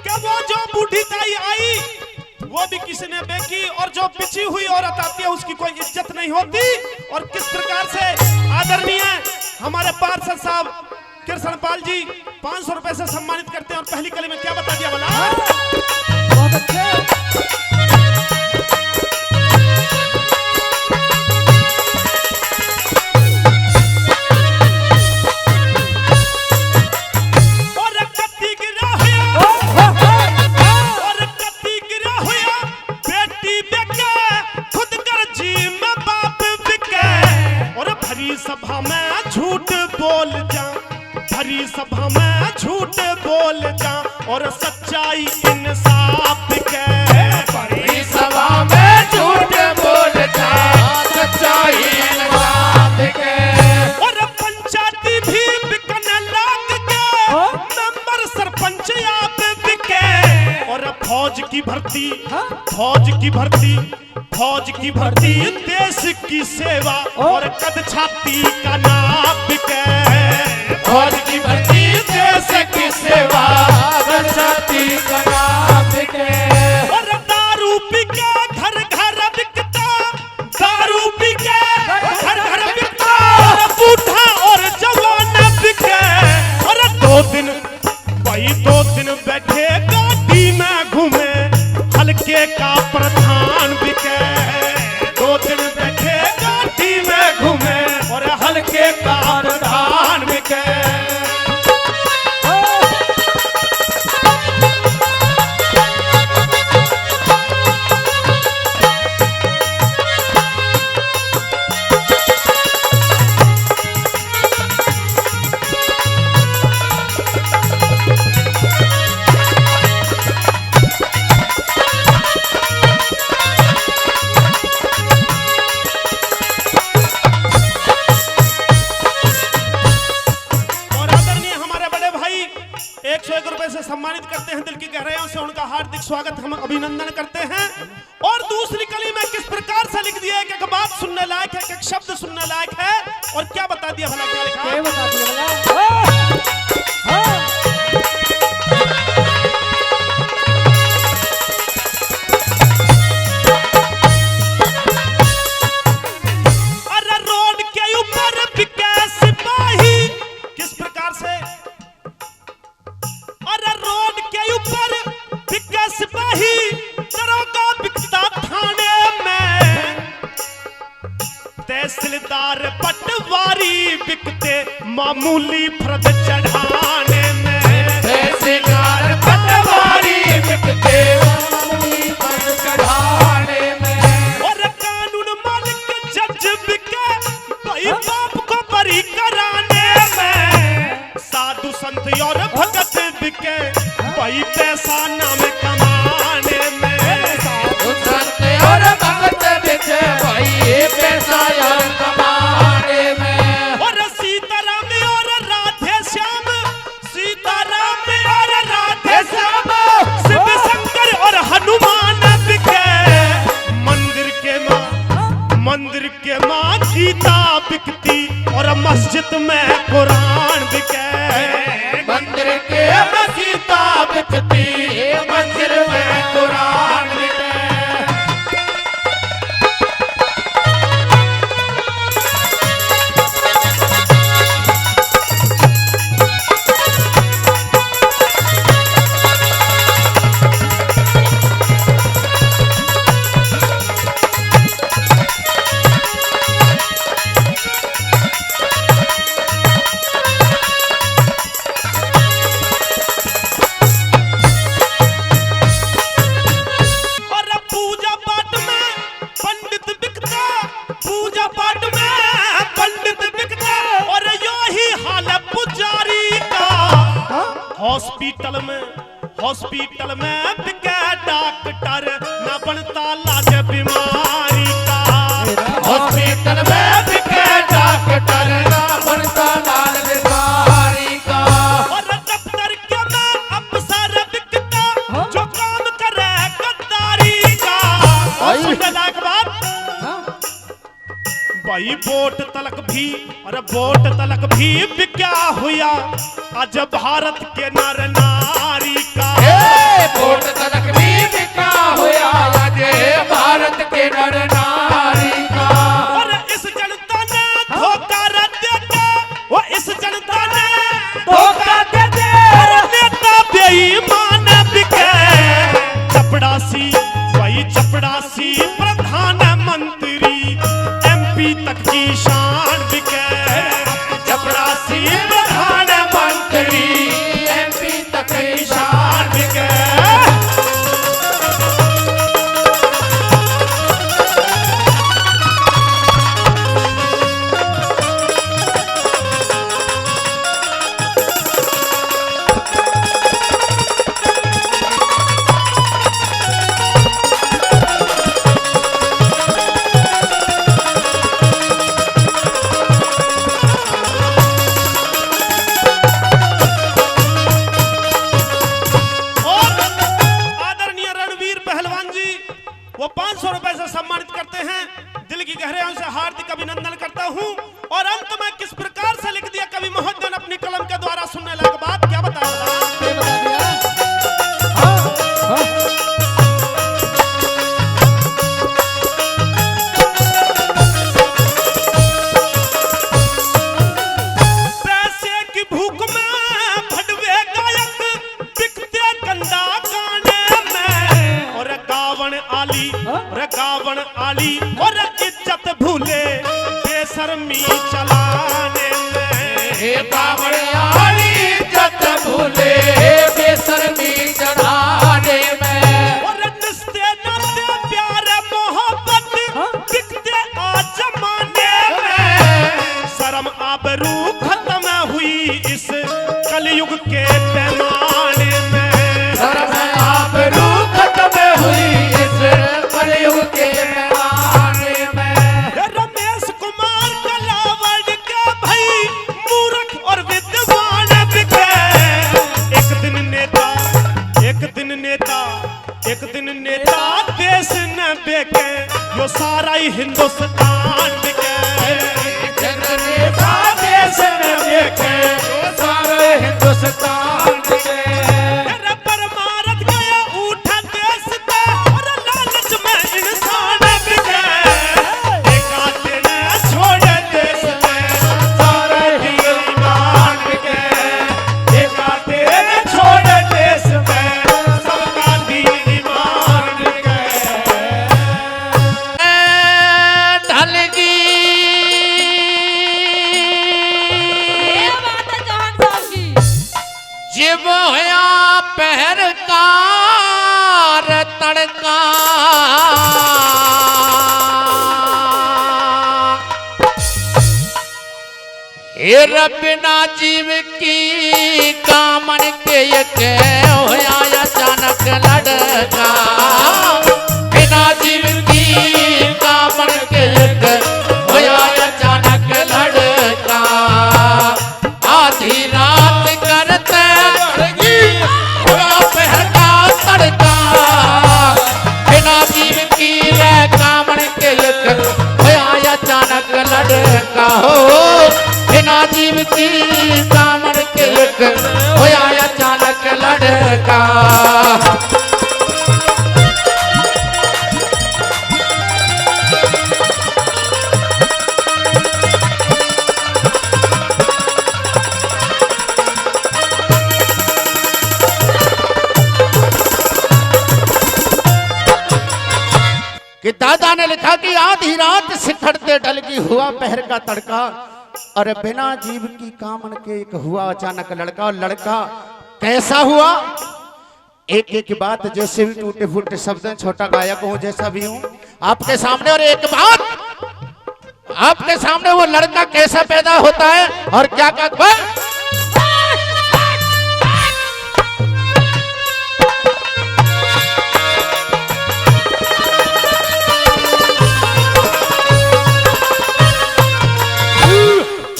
क्या वो जो बूढ़ी ताई आई वो भी किसी ने बेची, और जो पिछी हुई औरत आती है उसकी कोई इज्जत नहीं होती। और किस प्रकार से आदरणीय हमारे पार्षद साहब कृष्णपाल जी 500 रुपए से सम्मानित करते हैं। और पहली कली में क्या बता दिया बोला? और कत्ती गिरा हुआ, और कत्ती गिरा हुआ बेटी बिके, खुद कर जी में बाप बिके। और भरी सभा में झूठ बोल जा, भरी सभा में झूठ बोल जा, और सच्चाई इंसाफ के। भरी सभा में झूठ बोल जा, सच्चाई इंसाफ के। और पंचायती भी बिकने लग गए, मेंबर सरपंच आप बिके। और फौज की भर्ती, फौज की भर्ती, फौज की भर्ती देश की सेवा, और कद छाती का नाप बिके। फौज की भर्ती देश की सेवा, छाती का नाप के। और दारू पी के घर घर बिकता, दारू पी के घर घर बिकता, और बूढ़ा और जवान बिके। और 2 दिन भाई 2 दिन बैठे गाड़ी में घूमे, हल्के का प्रधान बिके। 2 दिन बैठे गाड़ी में घूमे, और हल्के का प्रधान बिके। ही 101 रुपए से सम्मानित करते हैं। दिल की गहराइयों से उनका हार्दिक स्वागत हम अभिनंदन करते हैं। और दूसरी कली में किस प्रकार से लिख दिया है कि एक बात सुनने लायक है, एक शब्द सुनने लायक है। और क्या बता दिया भला, क्या लिखा? क्या बता दिया भला? अरे रोड के ऊपर बिके सिपाही, किस प्रकार से? अरे रोड के ऊपर बिके सिपाही, दरोगा बिकता थाने में, तहसीलदार पटवारी बिकते मामूली फर्द चढ़ाने में, तहसीलदार पटवारी बिकते मामूली फर्द चढ़ाने में, और कानून मालिक जज बिके भाई बाप को बरी कराने में, साधु संत और भगत बिके भाई पैसा नाम कमाने में, साधु संत और भगत बिके भाई पैसा यार कमाने में, और सीताराम और राधे श्याम, सीताराम और राधे श्याम, शिव शंकर और हनुमान बिके मंदिर के माँ गीता बिकती और मस्जिद में कुरान बिके, मंदिर के गीता बिकती मंदिर में कुरान बिके। हॉस्पिटल में बिके डॉक्टर न बनता लाज बीमारी का, हॉस्पिटल में बिके डॉक्टर न बनता लाज बीमारी का, और दफ्तर के में अफसर बिकता जो काम करे गद्दारी का। और सुनने लायक बात भाई वोट तलक भी, अरे वोट तलक भी बिका हुआ आज भारत के नर नारी का, वोट तलक भी बिका हुआ आज भारत के नर नारी का, और इस जनता ने धोखा दे के, वो इस जनता ने धोखा दे दे, और नेता बेईमान बिके चपड़ासी, भाई चपड़ासी प्रधानमंत्री MP तक की शान बिके, चपड़ासी प्रधानमंत्री MP तक की शान बिके। वो 500 रुपए से सम्मानित करते हैं। दिल की गहराइयों से हार्दिक अभिनंदन करता हूं। और अंत में किस प्रकार से लिख दिया कवि महोदय ने अपनी कलम के द्वारा, सुनने लायक बात क्या बताया? पैसे की भूख में भटवे गायक बिकते गंदा गाने में, और गावन आली और इज्जत भूले बेशर्मी चलाने में, गावन आली इज्जत भूले बेशर्मी चढ़ाने में, और रिश्ते नाते प्यार मोहब्बत बिकते आज जमाने में, शर्म आबरू खत्म हुई इस कलयुग के पैमाने में, शर्म आबरू खत्म हुई इस कलयुग के पैमाने में। रमेश कुमार कलावड़ के भाई मूर्ख और विद्वान बिके, हिंदुस्तान के देश में देखे सारे हिंदुस्तान के तेरे पर मारत गया उठा देश पे और लालच में इंसान बिके एकाते ने छोड़े देश में सारे ईमान बिके एकाते ने छोड़े देश में सबका दीन ईमान बिके ढलगी ये बात है जहान साहब की। जिब होया पहर कार तड़का हे बिना जीव की कामन के एक होया अचानक लड़का बिना जीव की कामन के एक होया अचानक लड़का आधी रात करते होया पहर का तड़का बिना जीव की कामन के एक होया अचानक लड़का हो बिना जीव की कामन के एक होया अचानक लड़का कि दादा ने लिखा कि आधी रात सिखड़ते डलगी हुआ पहर का तड़का और बिना जीव की कामन के एक हुआ अचानक लड़का। और लड़का कैसा हुआ एक एक बात जैसे भी टूटे फूटे शब्द हैं, छोटा गायक हूं जैसा भी हूं आपके सामने। और एक बात आपके सामने वो लड़का कैसा पैदा होता है और क्या क्या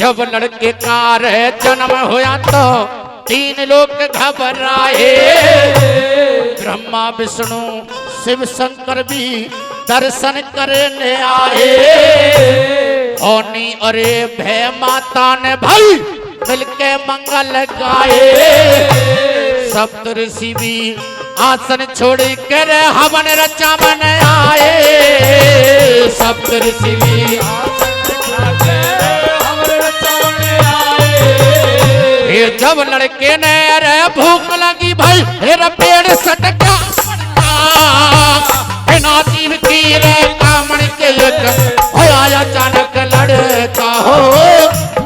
जब लड़के का जन्म होया तो तीन लोग घबराए ब्रह्मा विष्णु शिव शंकर भी दर्शन करने आए। ओनी अरे भय माता ने भाई मिलके मंगल गाए। सप्त ऋषि भी आसन छोड़ कर हवन रचा मन आए। सप्त ऋषि भी जब लड़के ने अरे भूख लगी भाई फिर पेड़ सटका बिना जीव की रे कामन के एक होया अचानक लड़का हो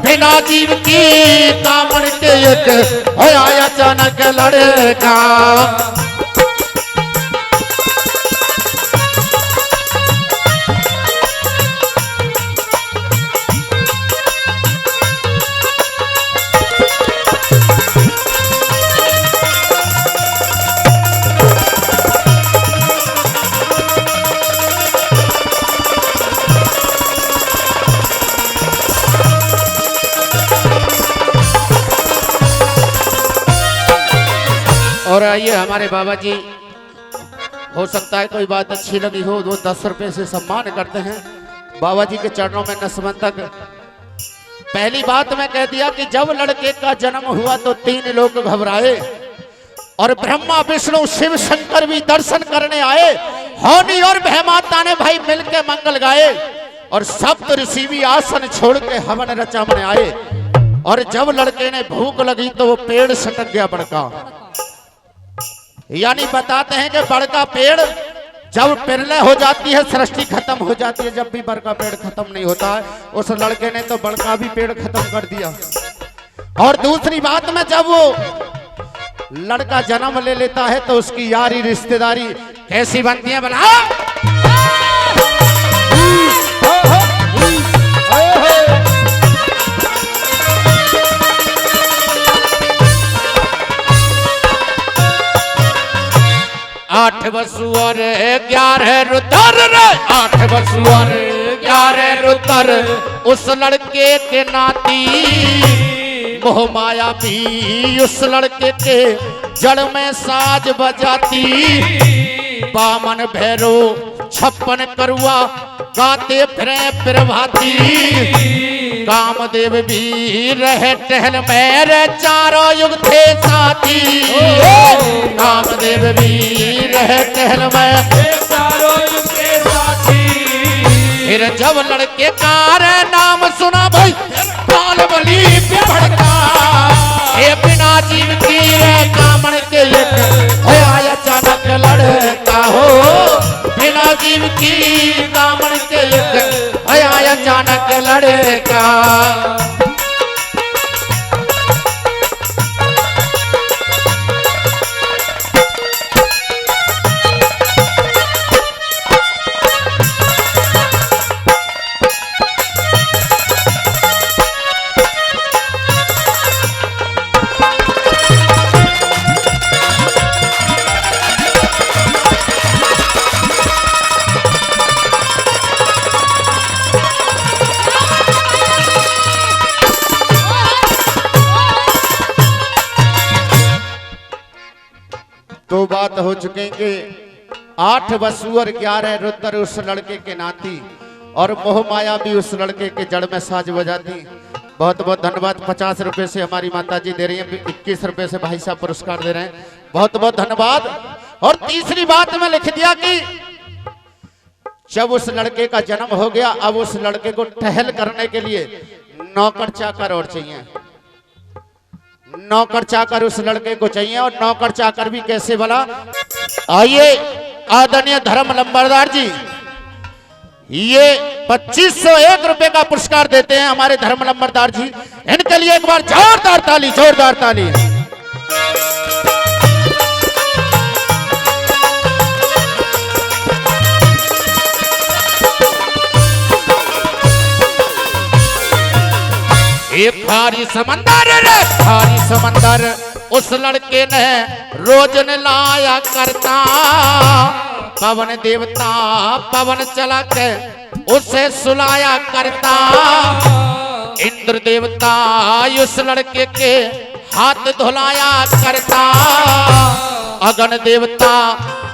बिना जीव की कामन के एक होया अचानक लड़का। और आइए हमारे बाबा जी, हो सकता है कोई बात अच्छी लगी हो, वो 10 रुपए से सम्मान करते हैं बाबा जी के चरणों में नतमस्तक। पहली बात मैं कह दिया कि जब लड़के का जन्म हुआ तो 3 लोग घबराए और ब्रह्मा विष्णु शिव शंकर भी दर्शन करने आए। होनी और भयमाता ने भाई मिलके मंगल गाए और सप्त ऋषि भी आसन छोड़ के हवन रचा मन आए। और जब लड़के ने भूख लगी तो वो पेड़ सटक गया बड़का। यानी बताते हैं कि बड़का पेड़ जब प्रलय हो जाती है, सृष्टि खत्म हो जाती है, जब भी बड़का पेड़ खत्म नहीं होता है, उस लड़के ने तो बड़का भी पेड़ खत्म कर दिया। और दूसरी बात में जब वो लड़का जन्म ले लेता है तो उसकी यारी रिश्तेदारी कैसी बनती है बना। 8 बसुअर 11 रुतर रे 8 बसुअर 11 रुतर उस लड़के के नाती मोह माया भी उस लड़के के जड़ में साज बजाती। बामन भैरो 56 करुआ गाते फिरे प्रभाती। कामदेव भी रहे टहल मेरे चारों युग थे साथी। कामदेव भी रहे टहल में चारों युग के साथी। फिर जब लड़के का नाम सुना भाई काल बली पे भड़का। ये बिना जीव की कामण के आया अचानक लड़का हो। बिना जीव की कामण के आया अचानक लड़का। दो बात हो चुके कि 8 वसु और 11 रुद्र उस लड़के के नाती और मोह माया भी उस लड़के के जड़ में साज बजाती। बहुत बहुत धन्यवाद। 50 रुपए से हमारी माता जी दे रही हैं, 21 रुपए से भाई साहब पुरस्कार दे रहे हैं। बहुत बहुत धन्यवाद। और तीसरी बात में लिख दिया कि जब उस लड़के का जन्म हो गया, अब उस लड़के को टहल करने के लिए नौकर चाकर और चाहिए। नौकर चाकर उस लड़के को चाहिए। और नौकर चाकर भी कैसे भला? आइए आदरणीय धर्म लंबरदार जी, ये 2501 रुपए का पुरस्कार देते हैं हमारे धर्म लंबरदार जी। इनके लिए एक बार जोरदार ताली, जोरदार ताली। ये भारी समंदर रे भारी समंदर उस लड़के ने रोज ने लाया करता। पवन देवता पवन चला के उसे सुलाया करता। इंद्र देवता उस लड़के के हाथ धुलाया करता। अगन देवता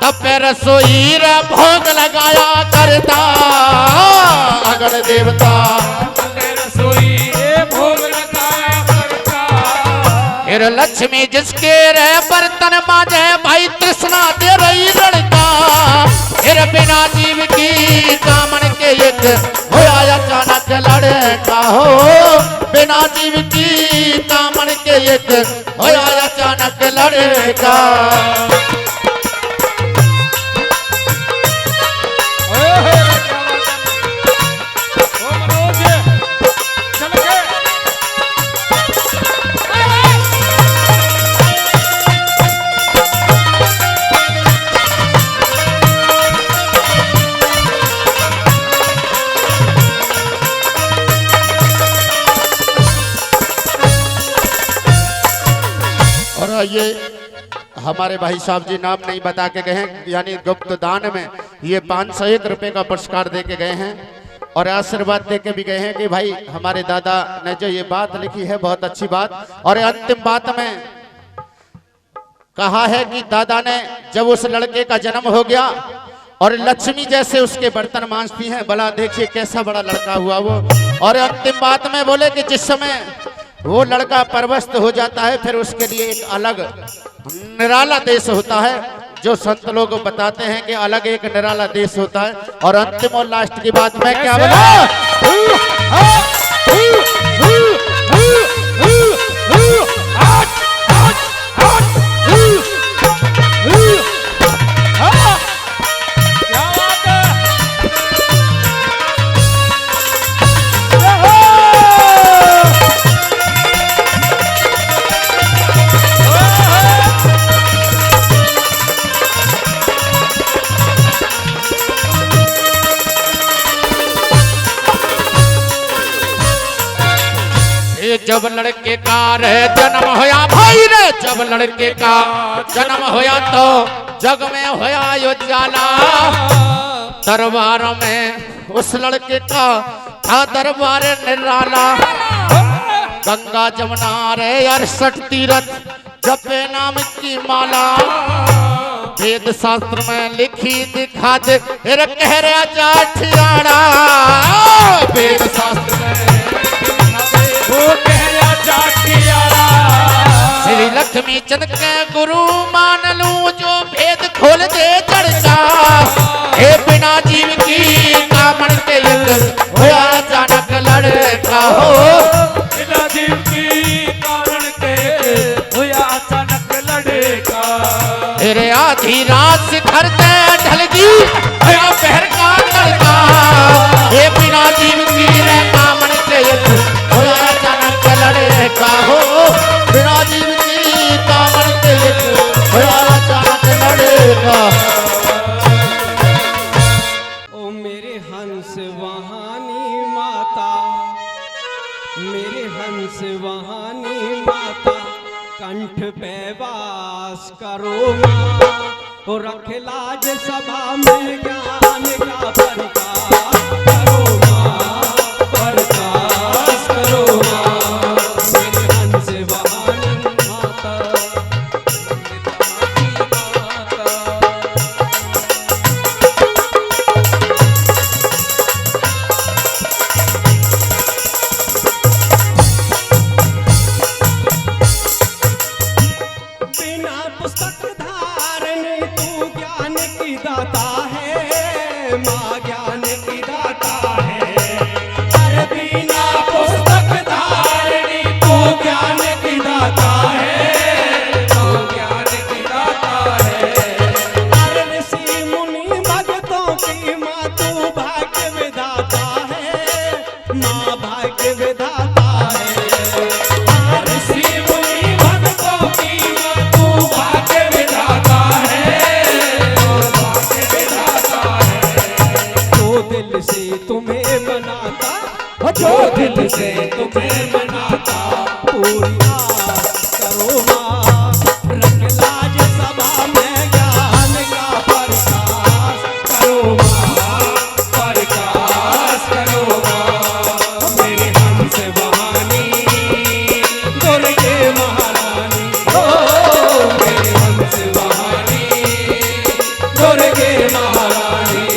तपे रसोई रे भोग लगाया करता। अगन देवता रसोई भोग लगाया करता। फिर लक्ष्मी जिसके रे बर्तन मांझे भाई तृष्णा दे रही लड़का। फिर बिना जीव की कामन के एक होया अचानक लड़का हो। बिना जीव की कामन के एक होया अचानक लड़का। ये हमारे भाई साहब जी नाम नहीं बता के गए हैं, यानी गुप्त दान में ये 501 रुपए का पुरस्कार दे के गए हैं। और आशीर्वाद दे के भी गए हैं कि भाई हमारे दादा ने जो ये बात लिखी है बहुत अच्छी बात। और अंतिम बात में कहा है कि दादा ने जब उस लड़के का जन्म हो गया और लक्ष्मी जैसे उसके बर्तन मांजती हैं, भला देखिए कैसा बड़ा लड़का हुआ वो। और अंतिम बात में बोले कि जिस समय वो लड़का परवस्त हो जाता है फिर उसके लिए एक अलग निराला देश होता है, जो संत लोग बताते हैं कि अलग एक निराला देश होता है। और अंतिम और लास्ट की बात मैं क्या बोला? जब लड़के का रे जन्म होया भाई रे, जब लड़के का जन्म होया तो जग में होया उजाला। दरबार में उस लड़के का था दरबार निराला। गंगा जमुना रे 68 तीरथ जपे नाम की माला। वेद शास्त्र में लिखी दिखा दे रे कह रहा जाठियाड़ा वेद शास्त्र में वो कह रहा जाठियाड़ा श्री लक्ष्मी चंद के गुरु मान लूं जो भेद खोल दे चढ़का हे बिना जीव की कामन के युग होया अचानक लड़का हो बिना जीव की कारण के होया अचानक लड़का तेरे आधी रात से घर से ढल गई होया पहर का लड़का हे बिना जीव की कामन के युग होया अचानक लड़का हो बिना जीव की कामन के युग होया अचानक लड़का ओ मेरे हंस वहानी माता मेरे हंस वहानी माता कंठ पे वास करो माँ ओ रख लाज सभा में ज्ञान का प्रकाश करो माँ प्रकाश करो माँ मेरे हंस वहानी माता बिना पुस्तक धारण तू ज्ञान की दाता है माँ ज्ञान की दाता है अरे बिना पुस्तक धारण तू ज्ञान की दाता है तू ज्ञान की दाता है अरे ऋषि मुनि भक्तों की माँ तू भाग्य विधाता है माँ भाग्य विधाता है ऋषि मुनि भक्तों की माँ तू भाग्य विधाता है भाग्य विधाता है जो दिल से तुम्हें मनाता जो दिल से तुम्हें मनाता पूरी आस करो माँ रख लाज सभा में ज्ञान का प्रकाश करो माँ प्रकाश करो माँ मेरे हंस वहानी दुर्गे महारानी ओ मेरे हंस वहानी दुर्गे महारानी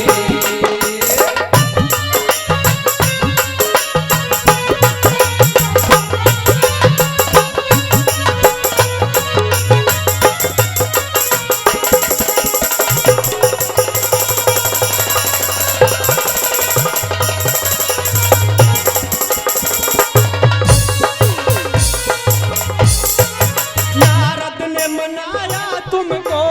नारद ने मनाया तुमको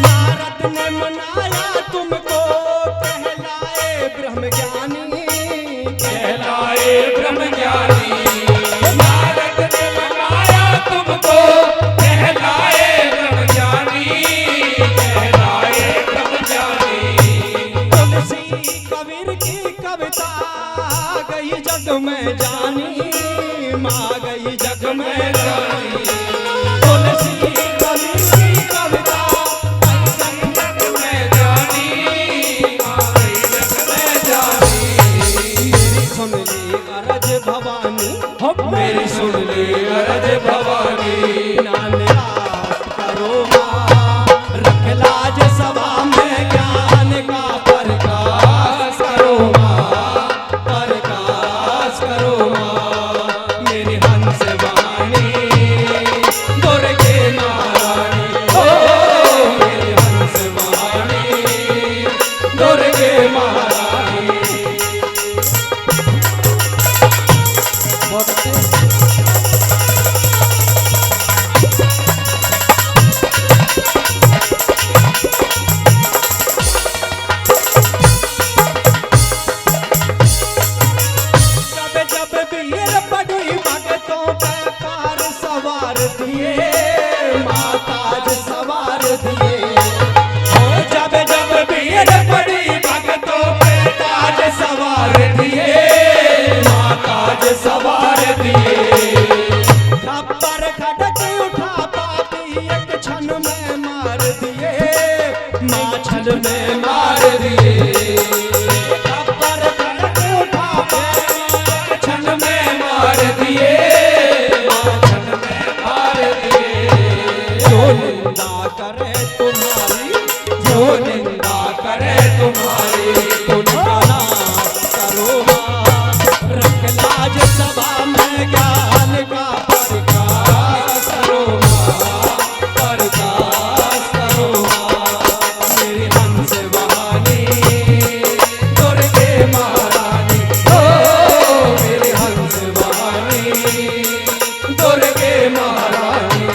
नारद ने मनाया तुमको कहलाए ब्रह्म ज्ञानी कहलाए ब्रह्म ज्ञानी नारद ने मनाया तुमको कहलाए ब्रह्म ज्ञानी कहलाए ब्रह्म ज्ञानी तुलसी कबीर की कविता गई जग में जानी माँ गई जग में जानी तुलसी कबीर की कविता गई जग में जानी माँ गई जग में जानी मेरी सुन ली अरज भवानी मेरी सुन ली अरज भवानी नानियास करो माँ रख लाज सभा में ज्ञान का प्रकाश करो माँ प्रकाश करो माँ मेरे हंस वाणी दुर्गे महारानी ओ मेरे हंस वाणी दुर्गे महारानी बहुत अच्छे जब जब वीर बड़ी भगतों पे पार सवार दिए माताज सवार दिए ओ जब जब वीर बड़ी भगतों पे ताज सवार दिए माताज सवार दिए खबर खड़क उठा पापी एक क्षण में मार दिए माँ क्षण में मार दिए खबर खड़क उठा पापी क्षण में मार दिए सभा में ज्ञान का प्रकाश करो माँ, प्रकाश करो माँ। मेरी हंस वाणी दुर्गे महारानी, ओ मेरी हंस वाणी दुर्गे महारानी।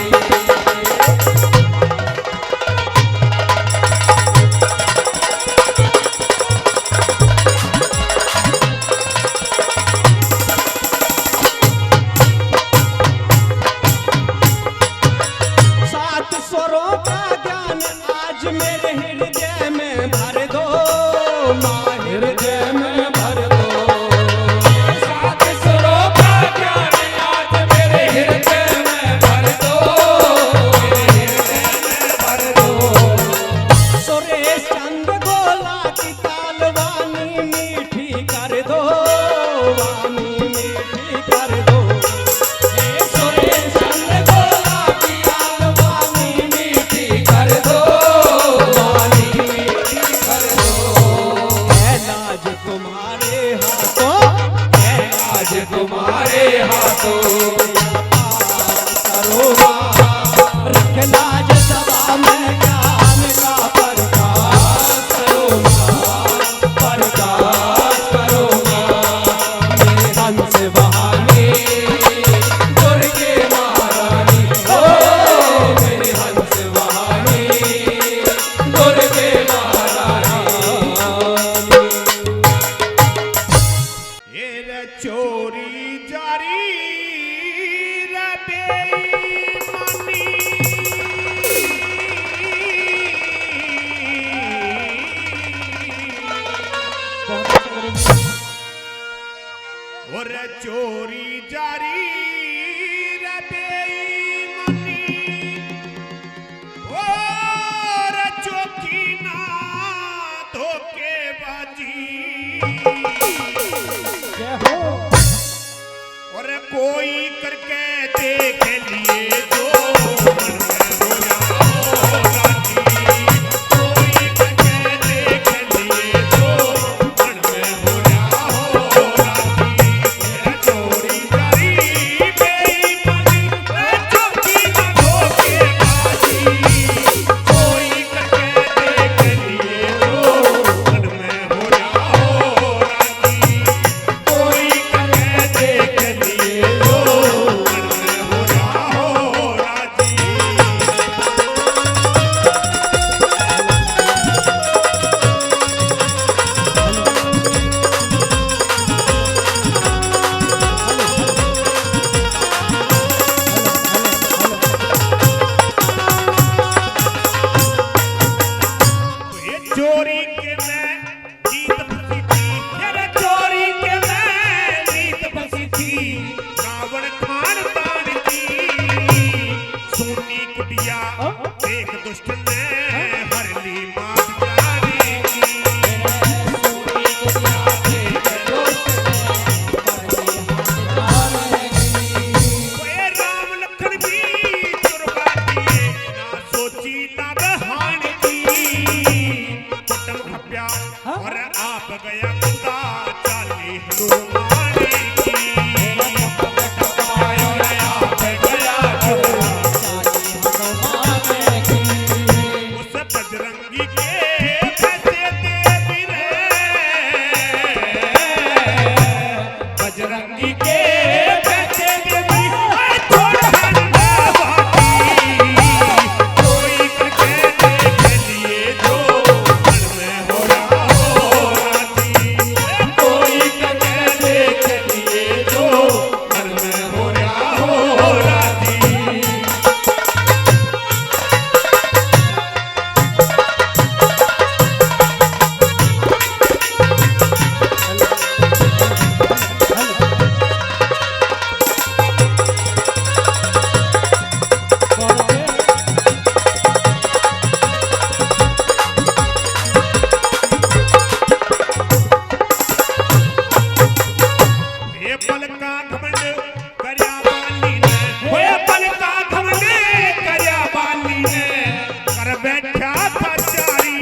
सात स्वरों का ज्ञान आज मेरे हृदय में भर दो माँ, हृदय में भर दो। सात स्वरों का ज्ञान आज मेरे हृदय में भर दो, मेरे हृदय में भर दो। सुरेश चंद्र गोला की ताल वाणी मीठी कर दो, वाणी मीठी कर दो। हे सुरेश चंद्र गोला की ताल वाणी मीठी कर दो, वाणी मीठी कर दो। है लाज तुम्हारे हाथों, है लाज तुम्हारे हाथों। करो माँ, रख लाज सभा में ज्ञान का प्रकाश करो माँ, प्रकाश करो माँ। मेरे हंस वाणी दुर्गे महारानी, ओ मेरे हंस वाणी दुर्गे महारानी। ये रे चोरी जारी रे बेईमानी, और चोरी जारी रे बेईमानी, और चौकी ना धोखेबाजी। और कोई करके देख लिए जो मन में हो जाओ राजी, कोई करके देख लिए जो मन में हो जाओ राजी। तेरा चोरी जारी बेईमानी, चौकी ना धोखेबाजी। कोई करके देख लिए जो मन में हो जाओ राजी, कोई करके देख लिए जो मन में हो जाओ राजी। ये चोरी के मैं जीत बसी थी, ये चोरी के मैं जीत बसी थी। रावण खानदान की सोनी कुटिया एक दुष्ट ने हर ली मात जाने की। सोनी कुटिया एक दुष्ट ने हर ली मात जाने की। ओए राम लखन भी चुरवा दिए, ना सोची ना बहान की। कुटम खप्या और आप गया गंगा चाली हनुमान की। और आप गया गंगा चाली हनुमान की। उस बजरंगी के फैसे दे बिरे, बजरंगी के फैसे दे बिरे। छोड़ हनुमान बाकी, कोई करके देख लिए जो मन में हो जाओ राजी। कोई करके देख लिए जो मन में हो जाओ राजी। ये पल का घमंड करया बाली ने, ये पल का घमंड करया बाली ने। कर बैठा था चारी,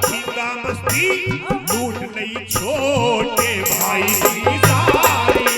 धींगा मस्ती लूट लई छोटे भाई की सारी।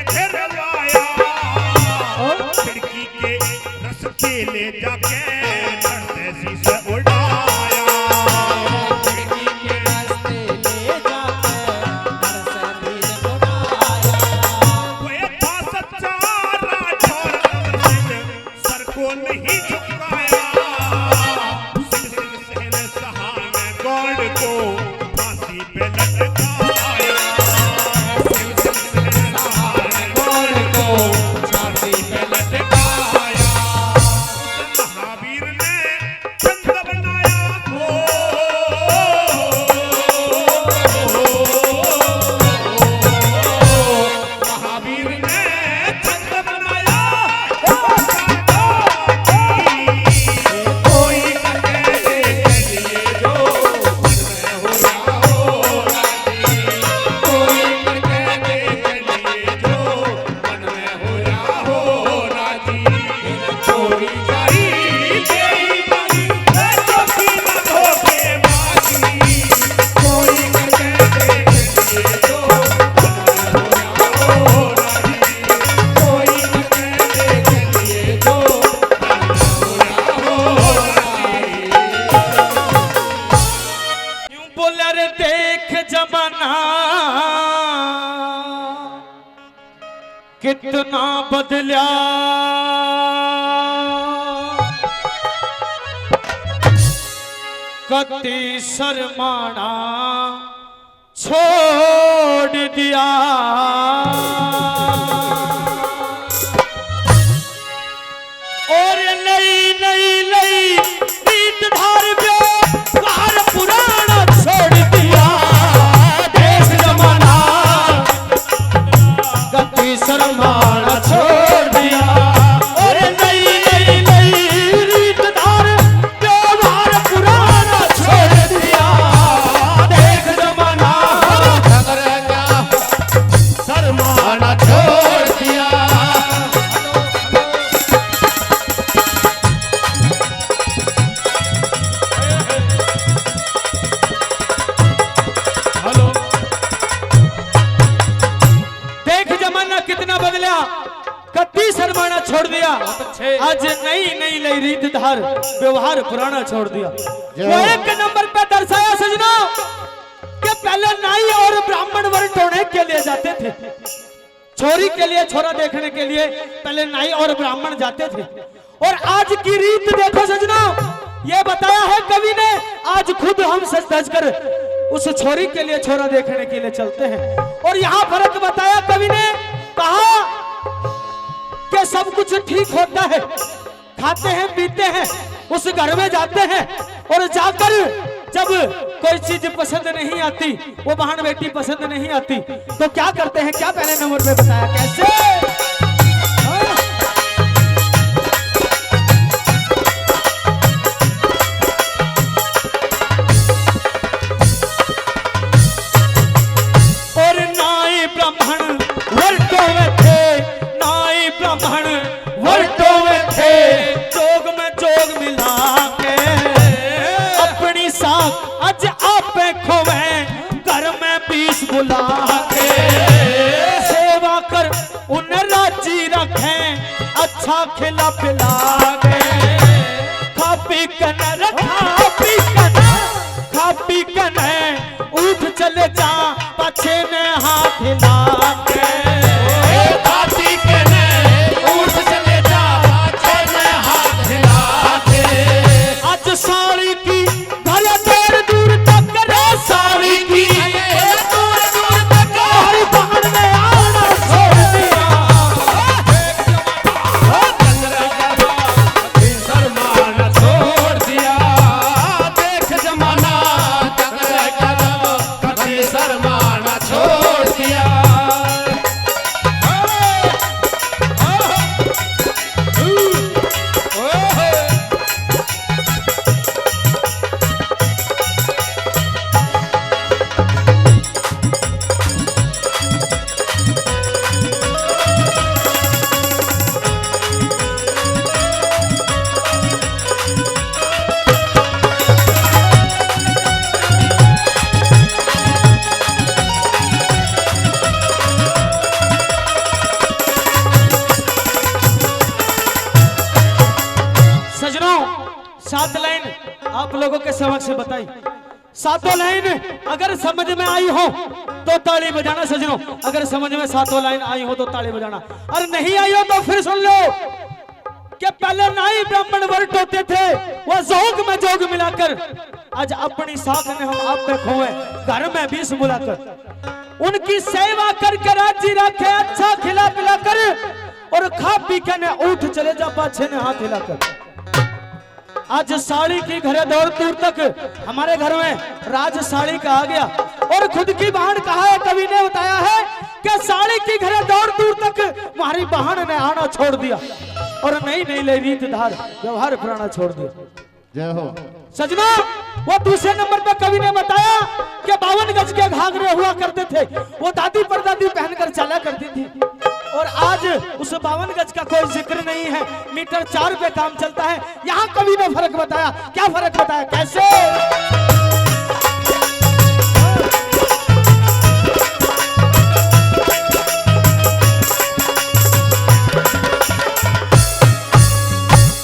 ने घेरवाया, खिड़की के रस्ते ले जाके धरते शीशे उड़ाया। खिड़की के रस्ते ले जाके घर से शीशे उड़ाया। वो था सच्चा राठौर अमर सिंह, सर को नहीं झुकाया। सिंह सिंह सहन सहाने गौड़ को फांसी पे लटकाया। सिंह सिंह सहन सहाने गौड़ को फांसी पे लटकाया। उस महावीर ने चंद्र बनाया महावीर ने चंद्र बनाया। कोई करके चलिए जो मन में हो रहा हो राजी। कोई करके चलिए जो मन में हो रहा हो राजी। छोड़ी जाई तेरी बारी चौकी न धोखे बाजी। कोई करके चलिए जो मन में हो रहा हो राजी। कोई करके चलिए जो मन में हो रहा हो राजी। यूं बोला रे देख जमाना कितना बदलिया। कति शर्माना छोड़ दिया। और नई नई नई रीत धार व्यवहार पुराना छोड़ दिया। देश जमाना गति शर्माना छोड़ दिया। और नई नई नई रीत धार व्यवहार पुराना छोड़ दिया। देश जमाना शर्माना छोड़ दिया। हेलो, देख जमाना कितना बदला, कति शर्माना छोड़ दिया। आज नई नई नई रीत धार व्यवहार पुराना छोड़ दिया। वो एक नंबर पे दर्शाया सजना कि पहले नाई और ब्राह्मण वर टोने के लिए जाते थे। छोरी के लिए, छोरा देखने के लिए पहले नाई और ब्राह्मण जाते थे। और आज की रीत देखो सजना, ये बताया है कवि ने, आज खुद हम सज धज कर उस छोरी के लिए, छोरा देखने के लिए चलते हैं। और यहाँ फर्क बताया कवि ने, कहा कि सब कुछ ठीक होता है, खाते हैं पीते हैं, उस घर में जाते हैं और जाकर जब कोई चीज पसंद नहीं आती, वो बहन बेटी पसंद नहीं आती, तो क्या करते हैं, क्या पहले नंबर पे बताया कैसे। और नाई ब्राह्मण वर्टों में थे, नाई ब्राह्मण वर्टों में थे, जोग में जोग मिला के अपनी साख आज आप खोवे, घर में बीस बुला के सेवा कर उन्हें राजी रखें, अच्छा खिला पिला के खा पी कर रखा पी कर, खा पी कर उठ चले जा पछे में हाथ हिला के। दादी के ने उठ चले जा पाछे में हाथ हिला के। आज साड़ी की घर दूर दूर तक रे, साड़ी की दूर दूर तक हर बहन में आना छोड़ दिया। शर्माना छोड़ दिया। देख जमाना कभी शर्माना छोड़ दिया। आप लोगों के समक्ष बताई। सातों लाइन अगर समझ में आई हो तो ताली बजाना सजनों, अगर समझ में सातों लाइन आई हो तो ताली बजाना, और नहीं आई हो तो फिर सुन लो कि पहले नाई ब्राह्मण वर्ट होते थे, वह जोग में जोग मिलाकर आज अपनी साख ने हम आप पे खोए, घर में बीस बुलाकर उनकी सेवा करके राजी रखे, अच्छा खिला पिला कर और खा पी के ने उठ चले जा पाछे ने हाथ हिलाकर। आज साड़ी की घरे दूर दूर तक हमारे घर में राज साड़ी का आ गया, और खुद की बहन कहा है, कवि ने बताया है कि साड़ी की घरे दूर दूर तक हमारी बहन ने आना छोड़ दिया और नई नई ले रीत धार व्यवहार पुराना छोड़ दिया। जय हो सजना, वो दूसरे नंबर पे कवि ने बताया कि 52 गज के घाघरे हुआ करते थे, वो दादी परदादी पहनकर चला करती थी, और आज उस 52 गज का कोई जिक्र नहीं है, मीटर 4 पे काम चलता है। यहाँ कवि ने फर्क बताया, क्या फर्क बताया, कैसे?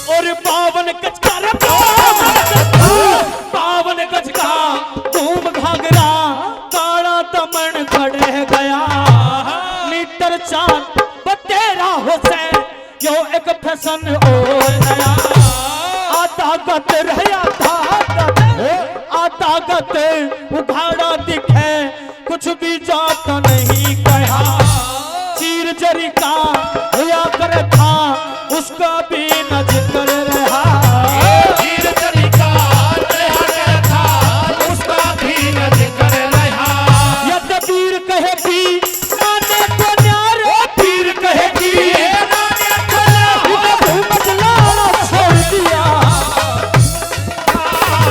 और 52 गज का 52 गज का घूम घाघरा काला दमन खड़े गया, मीटर 4 बतेरा हुसैन यो एक फैशन और नया, आता गत रहा आता गत उघाड़ा दिखे, कुछ भी जाता नहीं कहा, चीर जरी का हुआ कर था उसका भी न जिक्र रहा, चीर जरी का था उसका भी न जिक्र रहा, यद वीर कहेगी माने को न्यार, वीर कहेगी छोड़ दिया,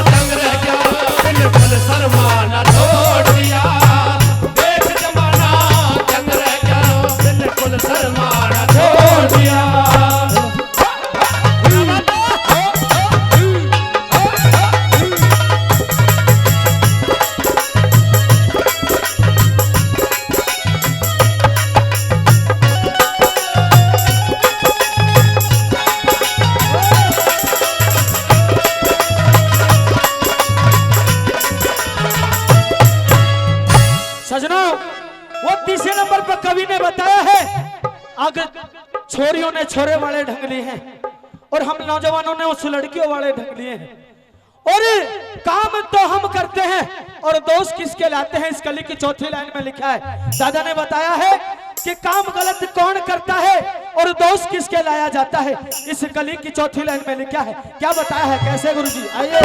दंग रह गया बिल्कुल शर्माना छोड़ दिया, देख जमाना दंग रह गया बिल्कुल शर्माना छोड़ दिया। सजनों, वो तीसरे नंबर पर कवि ने बताया है, अगर छोरियों ने छोरे वाले ढंग लिए हैं और हम नौजवानों ने उस लड़कियों वाले ढंग लिए हैं, और काम तो हम करते हैं और दोस्त किसके लाते हैं। इस कली की चौथी लाइन में लिखा है, दादा ने बताया है कि काम गलत कौन करता है और दोस्त किसके लाया जाता है। इस कली की चौथी लाइन में लिखा है, क्या बताया है, कैसे गुरुजी, आइए।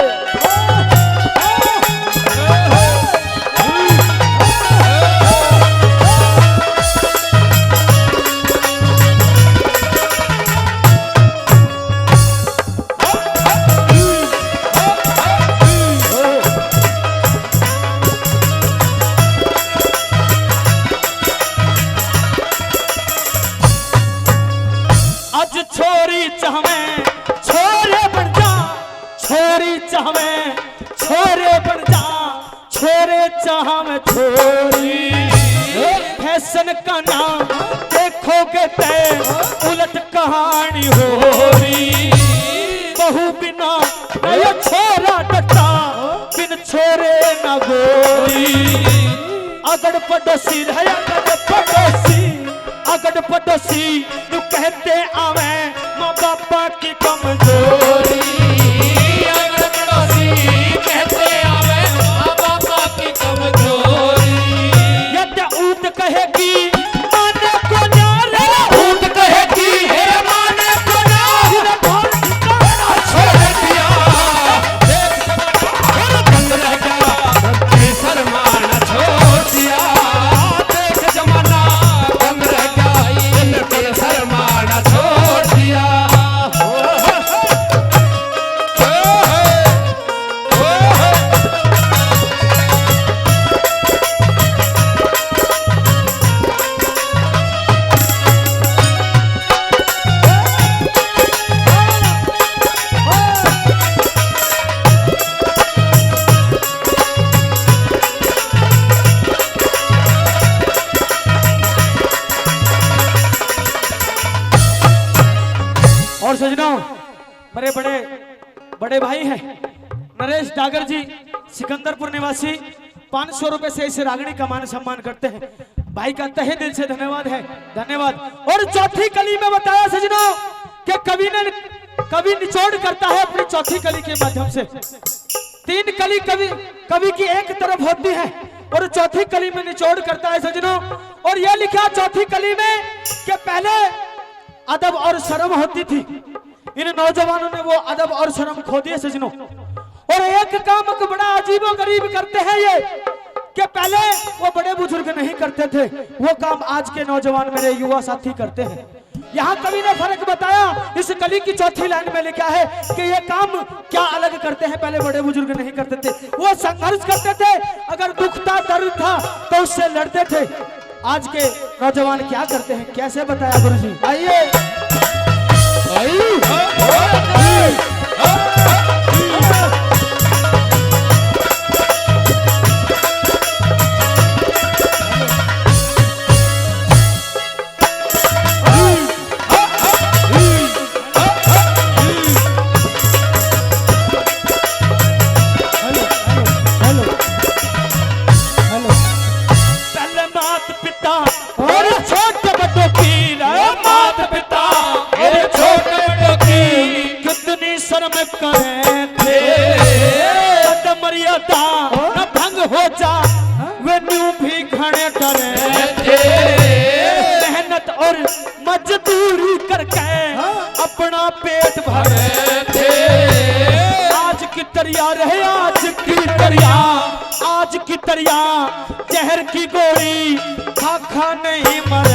आज छोरी चाहवे छोरे बन जा, छोरी चाहवे छोरे बन जा, छोरे चाहवे छोरी, फैशन का नाम देखोगे ते उलट कहानी हो रही, बहु बिना ये छोरा डटा बिन छोरे न गोरी, अगड़ पड़ोसी रहे अगड़ पड़ोसी, अगड़ पड़ोसी तू कहते आवे माँ बापा की कमजोरी, अगड़ पड़ोसी कहते आवे माँ बापा की कमजोरी, यद ऊट कहेगी माने को न्यारे, ऊट कहेगी हे माने को ना छोड़ दिया, दंग रह गया शर्माना छोड़ दिया, देख जमाना दंग रह गया बिल्कुल शर्माना छोड़ दिया। और सजनों, मेरे बड़े बड़े भाई हैं नरेश डागर जी सिकंदरपुर निवासी 500 रुपए से इस रागणी का मान सम्मान करते हैं। भाई का तहे दिल से धन्यवाद है, धन्यवाद। और चौथी कली में बताया सजनों कि कवि निचोड़ करता है अपनी चौथी कली के माध्यम से। 3 कली कवि की एक तरफ होती है और चौथी कली में निचोड़ करता है सजनों। और यह लिखा चौथी कली में कि पहले अदब और शर्म होती थी, इन नौजवानों ने वो अदब और शर्म खो दिए सजनों। और एक काम को बड़ा अजीबो गरीब करते हैं ये कि पहले वो बड़े बुजुर्ग नहीं करते थे, वो काम आज के नौजवान मेरे युवा साथी करते हैं। यहाँ कवि ने फर्क बताया इस कली की चौथी लाइन में लिखा है कि ये काम क्या अलग करते हैं, पहले बड़े बुजुर्ग नहीं करते थे, वो संघर्ष करते थे, अगर दुख था दर्द था तो उससे लड़ते थे। आज के नौजवान क्या करते हैं, कैसे बताया गुरुजी? आइए मेहनत और मजदूरी करके अपना पेट भरे थे। आज की तरिया रहे आज की तरिया जहर की गोली खा नहीं मरे।